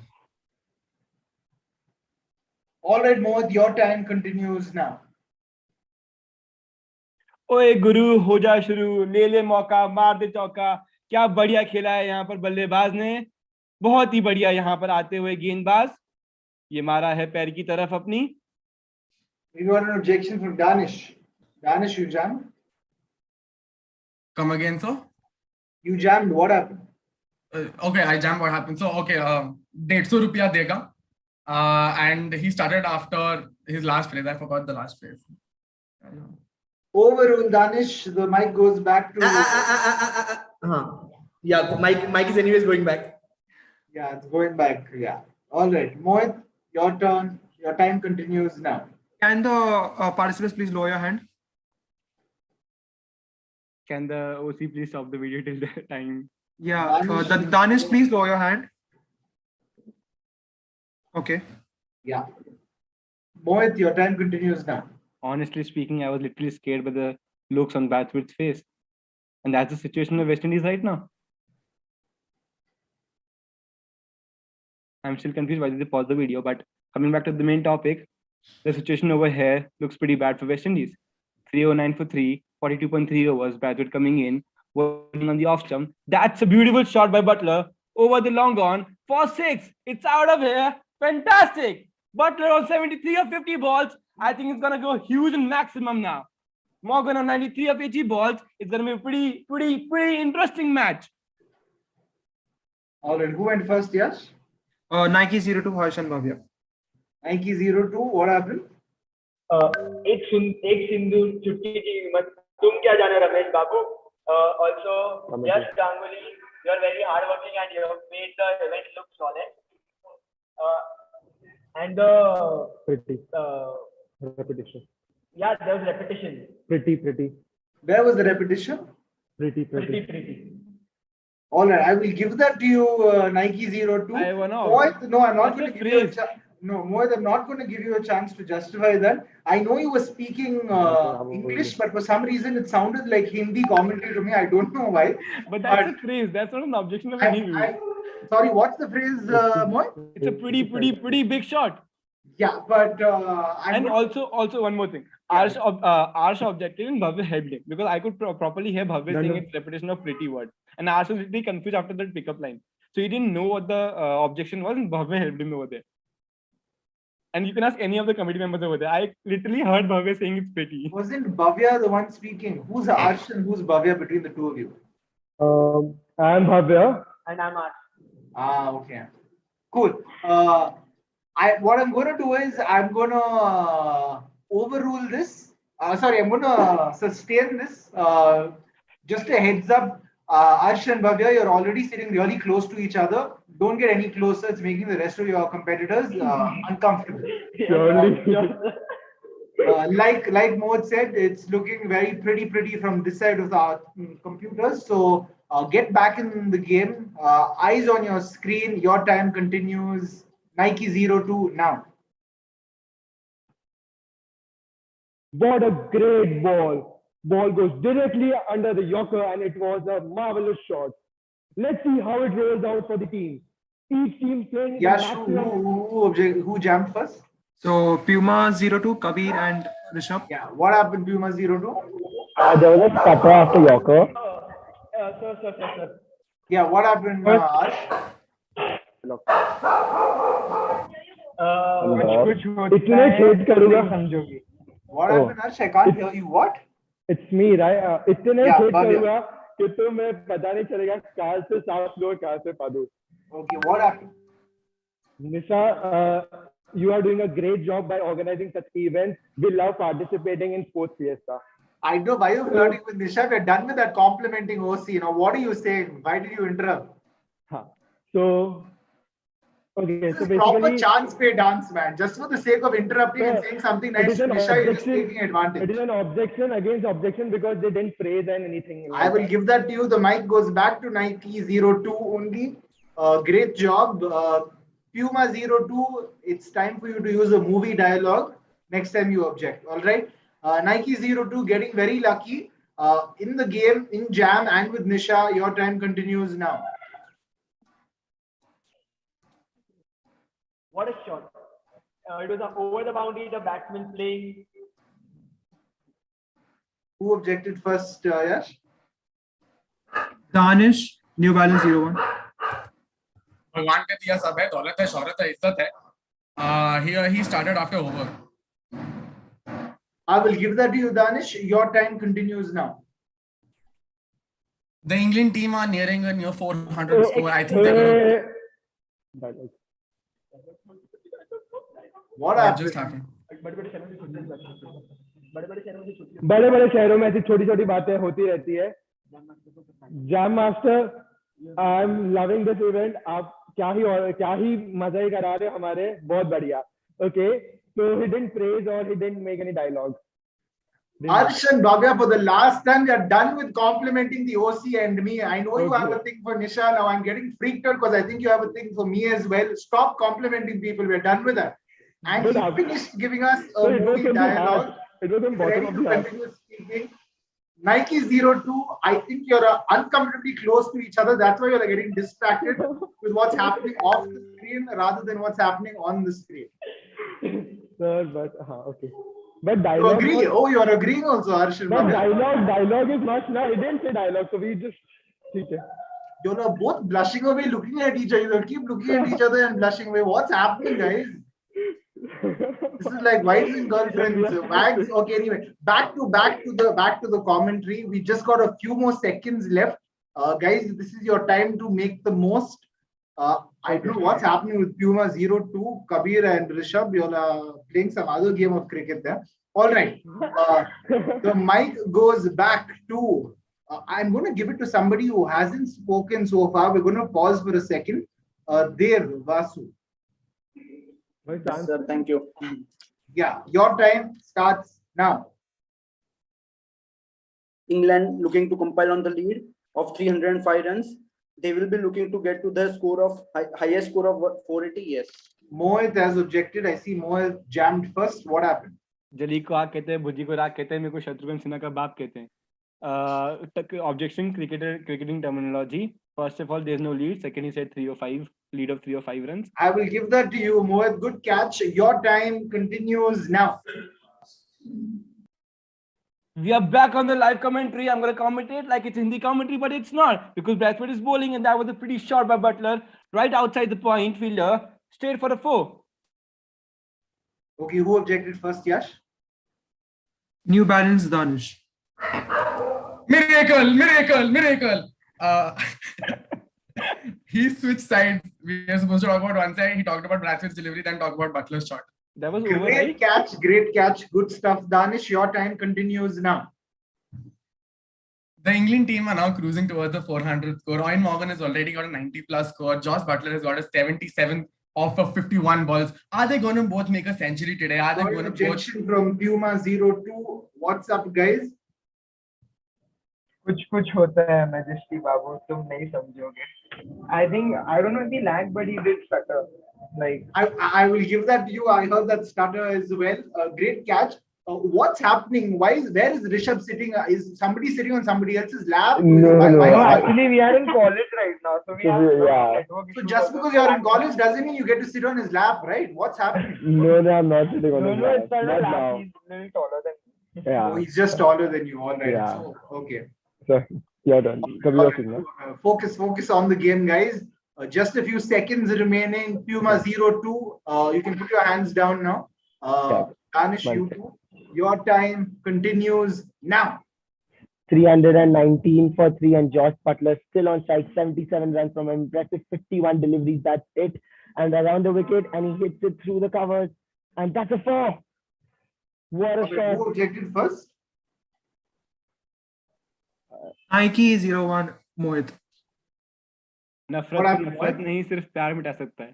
All right, Mohit, your time continues now. ओए गुरु हो जा शुरू, ले मौका, मार दे चौका. क्या बढ़िया खेला है यहाँ पर बल्लेबाज ने. बहुत ही बढ़िया यहाँ पर आते हुए गेंदबाज. ये मारा है पैर की तरफ अपनी. We got an objection from Danish. Danish, you jammed? Come again, sir? You jammed. What happened? Okay, I jammed. What happened? So, okay, 150 rupiya dega. And he started after his last phrase. I forgot the last phrase. Overrule, Danish. The mic goes back to. Yeah, mic is anyways going back. Yeah, it's going back. Yeah. All right, Mohit, your turn. Your time continues now. Can the participants please lower your hand? Can the OC please stop the video till the time? Yeah, Danish, please lower your hand. Okay. Yeah. Mohit, your time continues now. Honestly speaking, I was literally scared by the looks on Batsman's face. And that's the situation of West Indies right now. I'm still confused why did they pause the video, but coming back to the main topic, the situation over here looks pretty bad for West Indies. 309 for 3, 42.3 overs, Bradford coming in, working on the off stump. That's a beautiful shot by Butler. over the long on for 6. It's out of here. Fantastic. Butler on 73 of 50 balls. I think it's gonna go huge and maximum now. Morgan on 93 of 80 balls. It's gonna be a pretty interesting match. All right, who went first? Yes. Nike 02 Harsh and Bhavya. Nike 02. What happened? एक सिंधु छुट्टी की कीमत तुम क्या जाने रमेश बाबू. Also Yash Ganguly, you are very hardworking and you have made the event look solid. And Repetition. yeah, there was repetition. Pretty. Where was the repetition? Pretty. All right, I will give that to you, Nike 02. Mohit, no, I'm not going to give you a chance. No, Mohit, I'm not going to give you a chance to justify that. I know you were speaking English, but for some reason it sounded like Hindi commentary to me. I don't know why. But that's a phrase. That's not an objection of any view. Sorry, what's the phrase, Mohit? It's a pretty big shot. Yeah, but and also one more thing. Arsh objected and Bhavya helped him because I could properly hear Bhavya saying its repetition of pretty word. And Arsh was literally confused after that pickup line. So he didn't know what the objection was and Bhavya helped him over there. And you can ask any of the committee members over there. I literally heard Bhavya saying it's pretty. Wasn't Bhavya the one speaking? Who's Arsh and who's Bhavya between the two of you? I'm Bhavya. And I'm Arsh. Ah, okay. Cool. What I'm going to do is I'm going to overrule this. I'm going to sustain this. Just a heads up, Arsh and Bhavya, you're already sitting really close to each other. Don't get any closer. It's making the rest of your competitors uncomfortable. Like Mohit said, it's looking very pretty from this side of the computers. So get back in the game. Eyes on your screen. Your time continues. Nike 02 now. What a great ball. Ball goes directly under the Yorker and it was a marvelous shot. Let's see how it rolls out for the team. Each team playing. Yash, who jammed first? So Puma 02, Kabir and Rishabh. Yeah, what happened, Puma 02? There was a cutter after Yorker. Sir. Yeah, what happened, Arsh? What happened, Arsh? I can't hear you. What? It's me, right? इतने Yeah, hit Bhavya. करूँगा कि तुम्हें पता नहीं चलेगा car से साफ लो car से Padu. Okay, what happened? Nisha, you are doing a great job by organizing such events. We love participating in sports fiesta. I know why you're flirting with Nisha. We're done with that complimenting OC. Now, what are you saying? Why did you interrupt? So, okay, This so is proper basically, chance pay dance, man. Just for the sake of interrupting and saying something it nice is to an Nisha, you're just objection. taking advantage. It is an objection against objection because they didn't praise and anything. I will give that to you. The mic goes back to Nike 02 only. Great job. Puma 02, it's time for you to use a movie dialogue next time you object. All right. Nike 02 getting very lucky in the game, in jam and with Nisha. Your time continues now. What a shot. It was over the boundary, the batsman playing. Who objected first, Yash? Danish, New Balance 01. भगवान का दिया सब है दौलत है शौहरत है इज्जत है. Here he started after over. I will give that to you, Danish. Your time continues now. The England team are nearing a near 400 score. I think they're going to. What just happened? बड़े बड़े शहरों में ऐसी छोटी छोटी बातें होती रहती है. Jam master, I am loving this event. आप क्या ही मजा ही करा रहे हो हमारे. बहुत बढ़िया. Okay, so he didn't praise or he didn't make any dialogue. Arsh and Bhavya, for the last time, we are done with complimenting the OC and me. I know you have a thing for Nisha. Now I'm getting freaked out because I think you have a thing for me as well. Stop complimenting people. We're done with that. And he finished giving us a movie dialogue. It was on bottom of the heart. Speaking. Nike 02, I think you're uncomfortably close to each other. That's why you're getting distracted with what's happening off the screen rather than what's happening on the screen. Sir, but okay. But You dialogue. agree? Oh, you're agreeing also, Arsh and But Bhavya. dialogue is not. No, he didn't say dialogue. So we just. ठीक है. You are both blushing away, looking at each other. You keep looking at each other and blushing away. What's happening, guys? This is like wives and girlfriends. Wags. Okay, anyway, back to the commentary. We just got a few more seconds left. Guys, this is your time to make the most. I don't know what's happening with Puma 02, Kabir and Rishabh. You're playing some other game of cricket there. All right. The mic goes back to, I'm going to give it to somebody who hasn't spoken so far. We're going to pause for a second. There, Vasu. Yes, sir, thank you. Yeah, your time starts now. England looking to compile on the lead of 305 runs. They will be looking to get to the score of highest score of 480. Yes. Mohit has objected. I see Mohit jammed first. What happened? जली को आग कहते हैं, भुजी को राग कहते हैं, मेरे को शत्रुघ्न सिन्हा का बाप कहते हैं. Objection, cricketing terminology. First of all, there's no lead. Second, he said 305, lead of 305 runs. I will give that to you, Mohit. Good catch. Your time continues now. We are back on the live commentary. I'm going to commentate like it's Hindi commentary, but it's not because Bradford is bowling, and that was a pretty shot by Butler right outside the point fielder, straight for a 4. Okay, who objected first, Yash? New balance, Danish. Miracle. He switched sides. We are supposed to talk about one side. He talked about Bradford's delivery, then talk about Butler's shot. That was great catch. Great catch. Good stuff. Danish, your time continues now. The England team are now cruising towards the 400th score. Owen Morgan has already got a 90+ score. Josh Butler has got a 77 off of 51 balls. Are they going to both make a century today? Are they going to both? Objection from Puma 02. What's up, guys? कुछ होता है Majesty बाबू, तुम नहीं समझोगे. I don't know if he lagged, but he did stutter. Like I will give that to you. I heard that stutter as well. Great catch. What's happening? Where is Rishabh sitting? Is somebody sitting on somebody else's lap? No, actually we are in college right now, so we have So just because you're in college doesn't mean you get to sit on his lap, right? What's happening? No, I'm not sitting on his lap. It's not a lap. He's a little taller than me. Yeah. Oh, he's just taller than you. All right. Yeah. So, okay. So, your turn. Focus on the game, guys. Just a few seconds remaining. Puma 02. You can put your hands down now. Danish, you too. Your time continues now. 319 for 3, and Josh Butler still on strike. 77 runs from an impressive 51 deliveries. That's it. And around the wicket, and he hits it through the covers. And that's a 4. What a shot. Who objected first? Nike 01 Mohit. नफरत नहीं सिर्फ प्यार मिटा सकता है.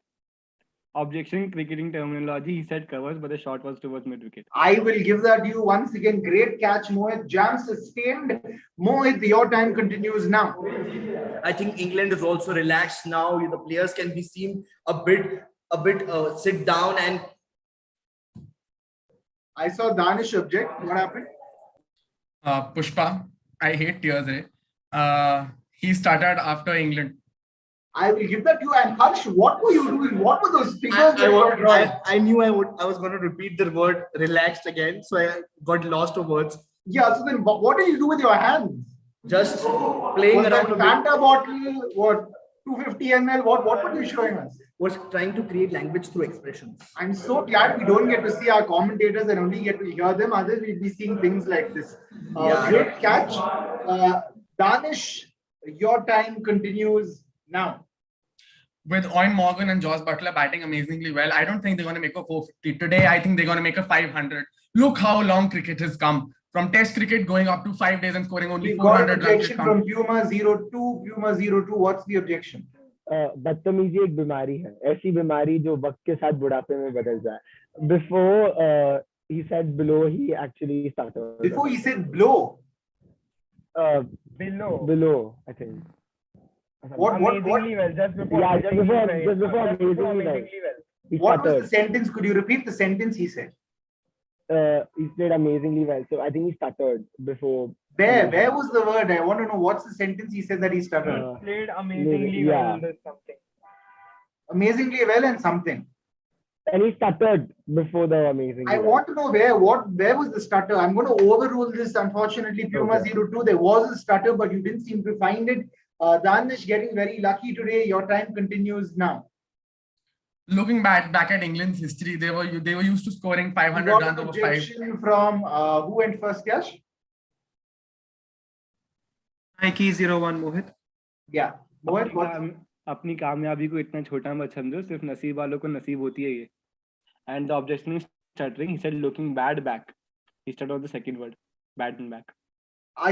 Objection, cricketing terminology. He said covers, but the shot was towards mid wicket. I will give that to you once again. Great catch, Mohit. Jam sustained. Mohit, your time continues now. I think England is also relaxed now. The players can be seen a bit sit down, and I saw Danish object. What happened? Pushpa, I hate tears. He started after England. I will give that to you. And Harsh, what were you doing? What were those figures? I knew I was going to repeat the word relaxed again, so I got lost of words. Yeah. So then, what did you do with your hands? Just playing around. Fanta bottle. What? 250 ml. What were you showing us? Was trying to create language through expressions. I'm so glad we don't get to see our commentators and only get to hear them. Otherwise, we'd be seeing things like this. Great catch. Danish, your time continues now. With Owen Morgan and Josh Butler batting amazingly well, I don't think they're going to make a 450 today. I think they're going to make a 500. Look how long cricket has come. From Test cricket going up to 5 days and scoring only 400 runs. Objection from Puma 02. Puma 02. What's the objection? बदतमीजी एक बीमारी है, ऐसी बीमारी जो वक्त के साथ बुढ़ापे में बदल जाए. Before he said below, he actually started. Before he said blow. Below, I think. Amazingly well. Just before. Yeah, just before amazingly well. What was the sentence? Could you repeat the sentence he said? He played amazingly well. So I think he stuttered before. Where was the word? I want to know what's the sentence he said that he stuttered. He played amazingly well. Something. Amazingly well and something. And he stuttered before the amazing. I want to know where was the stutter. I'm going to overrule this. Unfortunately, Puma 02, there was a stutter, but you didn't seem to find it. Danish getting very lucky today. Your time continues now. Looking back at England's history, they were used to scoring 500 got runs an over 5. objection from who went first, Yash? Nike 01 Mohit. Yeah. Mohit, what? अपनी कामयाबी को इतना छोटा मत समझो, सिर्फ नसीब वालों को नसीब होती है ये. And the objection is stuttering. He said looking bad back. He stuttered on the second word, bad and back.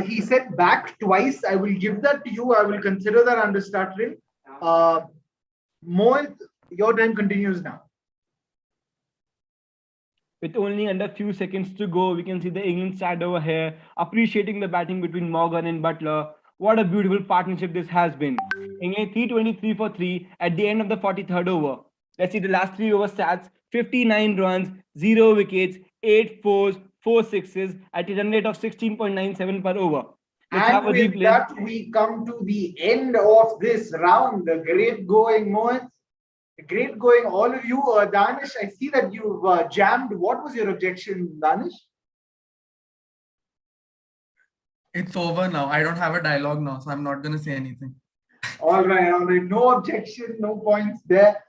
He said back twice. I will give that to you. I will consider that under stuttering. Mohit, your time continues now. With only under few seconds to go, we can see the England side over here appreciating the batting between Morgan and Butler. What a beautiful partnership this has been. England 323 for 3 at the end of the 43rd over. Let's see the last 3 over stats. 59 runs, 0 wickets, 8 fours, 4 sixes at a run rate of 16.97 per over. Let's have a And with replay. that, we come to the end of this round. The great going, Mohit. Great going, all of you. Danish, I see that you've jammed. What was your objection, Danish? It's over now. I don't have a dialogue now, so I'm not going to say anything. All right, all right. No objection, no points there.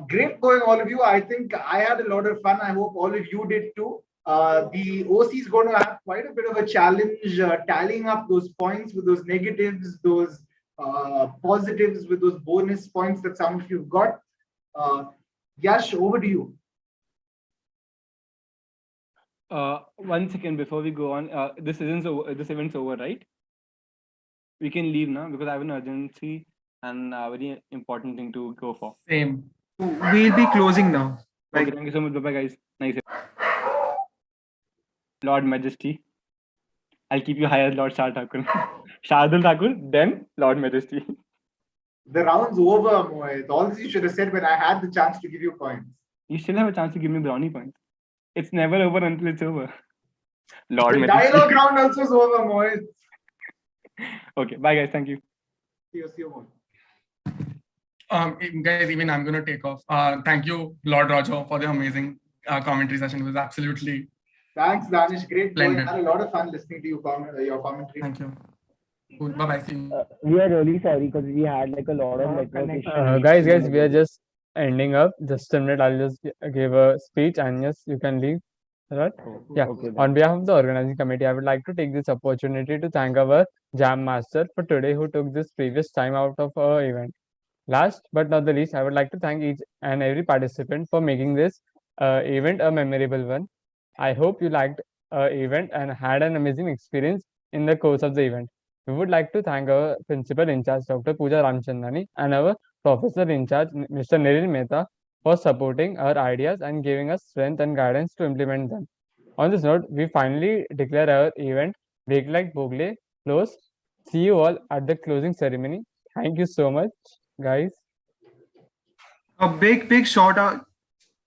Great going, all of you. I think I had a lot of fun. I hope all of you did too. The OC is going to have quite a bit of a challenge tallying up those points with those negatives, those positives, with those bonus points that some of you got. Yash, over to you. 1 second before we go on. This event's over, right? We can leave now because I have an urgency and a very important thing to go for. Same. We'll be closing now. Okay, thank you so much. Bye-bye, guys. Nice. Lord Majesty. I'll keep you higher, Lord Shah Thakur. Shardul Thakur, then Lord Majesty. The round's over, Mohit. All you should have said when I had the chance to give you points. You still have a chance to give me brownie points. It's never over until it's over. Lord The Majesty. dialogue round also is over, Mohit. Okay, bye guys. Thank you. See you, Mohit. Guys, even I'm going to take off. Thank you, Lord Roger, for the amazing commentary session. It was absolutely Thanks, Danish. Great going. splendid. I had a lot of fun listening to your commentary. Thank you. Cool. Bye-bye. See you. We are really sorry because we had like a lot of network issues. Guys, we are just ending up. Just a minute. I'll just give a speech and yes, you can leave. Right? Yeah. Okay, On behalf of the organizing committee, I would like to take this opportunity to thank our Jam Master for today who took this previous time out of our event. Last but not the least, I would like to thank each and every participant for making this event a memorable one. I hope you liked our event and had an amazing experience in the course of the event. We would like to thank our principal in charge, Dr. Pooja Ramchandani, and our professor in charge, Mr. Niril Mehta, for supporting our ideas and giving us strength and guidance to implement them. On this note, we finally declare our event, Bake Like Bhogle, closed. See you all at the closing ceremony. Thank you so much, guys. A big shout out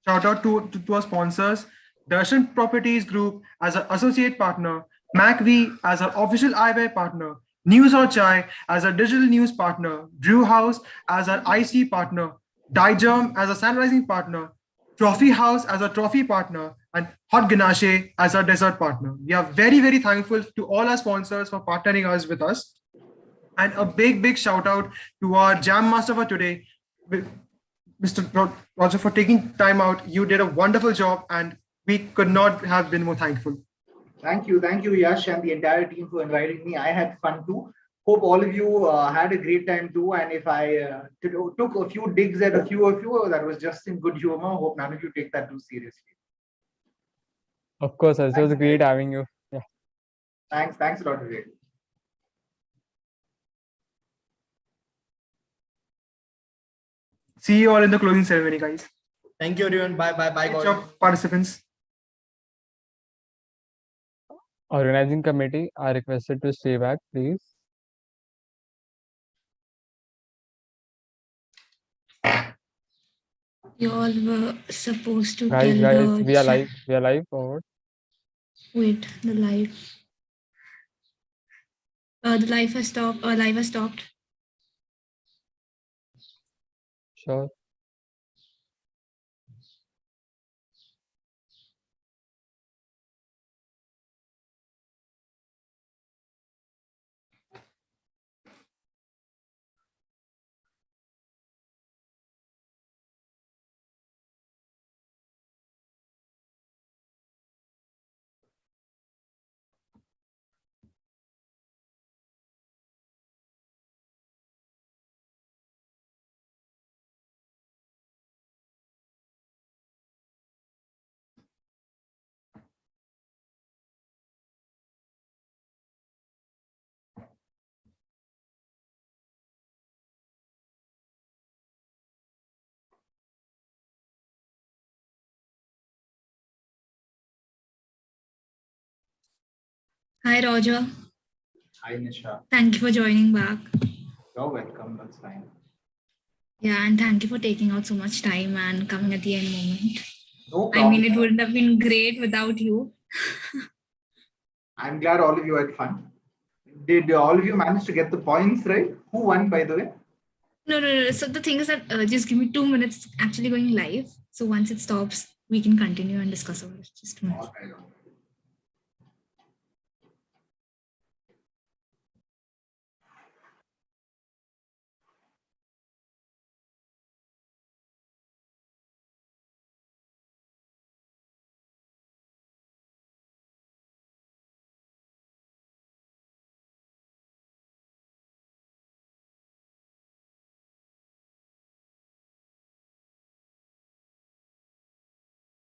to our sponsors, Darshan Properties Group as an associate partner, MacV as our official eyewear partner, News or Chai as our digital news partner, Brew House as our IC partner, Digerm as a sunrising partner, Trophy House as a trophy partner, and Hot Ganache as our dessert partner. We are very thankful to all our sponsors for partnering us with us. And a big shout out to our Jam Master for today, Mr. Roger, for taking time out. You did a wonderful job and we could not have been more thankful. Thank you, Yash, and the entire team for inviting me. I had fun too. Hope all of you had a great time too. And if I took a few digs at a few of you, that was just in good humor. Hope none of you take that too seriously. Of course, it was great having you. Yeah. Thanks a lot, Vivek. See you all in the closing ceremony, guys. Thank you, everyone. Bye, Good job, participants. Organizing committee are requested to stay back, please. You all were supposed to Guys, tell the we are live. We are live forward. Wait, the live. The live has stopped. Live has stopped. Sure. Hi, Roger. Hi, Nisha. Thank you for joining back. You're welcome. That's fine. Yeah, and thank you for taking out so much time and coming at the end moment. No I mean, problem. it wouldn't have been great without you. I'm glad all of you had fun. Did all of you manage to get the points right? Who won, by the way? No. So the thing is that just give me 2 minutes actually going live. So once it stops, we can continue and discuss over it. Just 2 minutes. All right.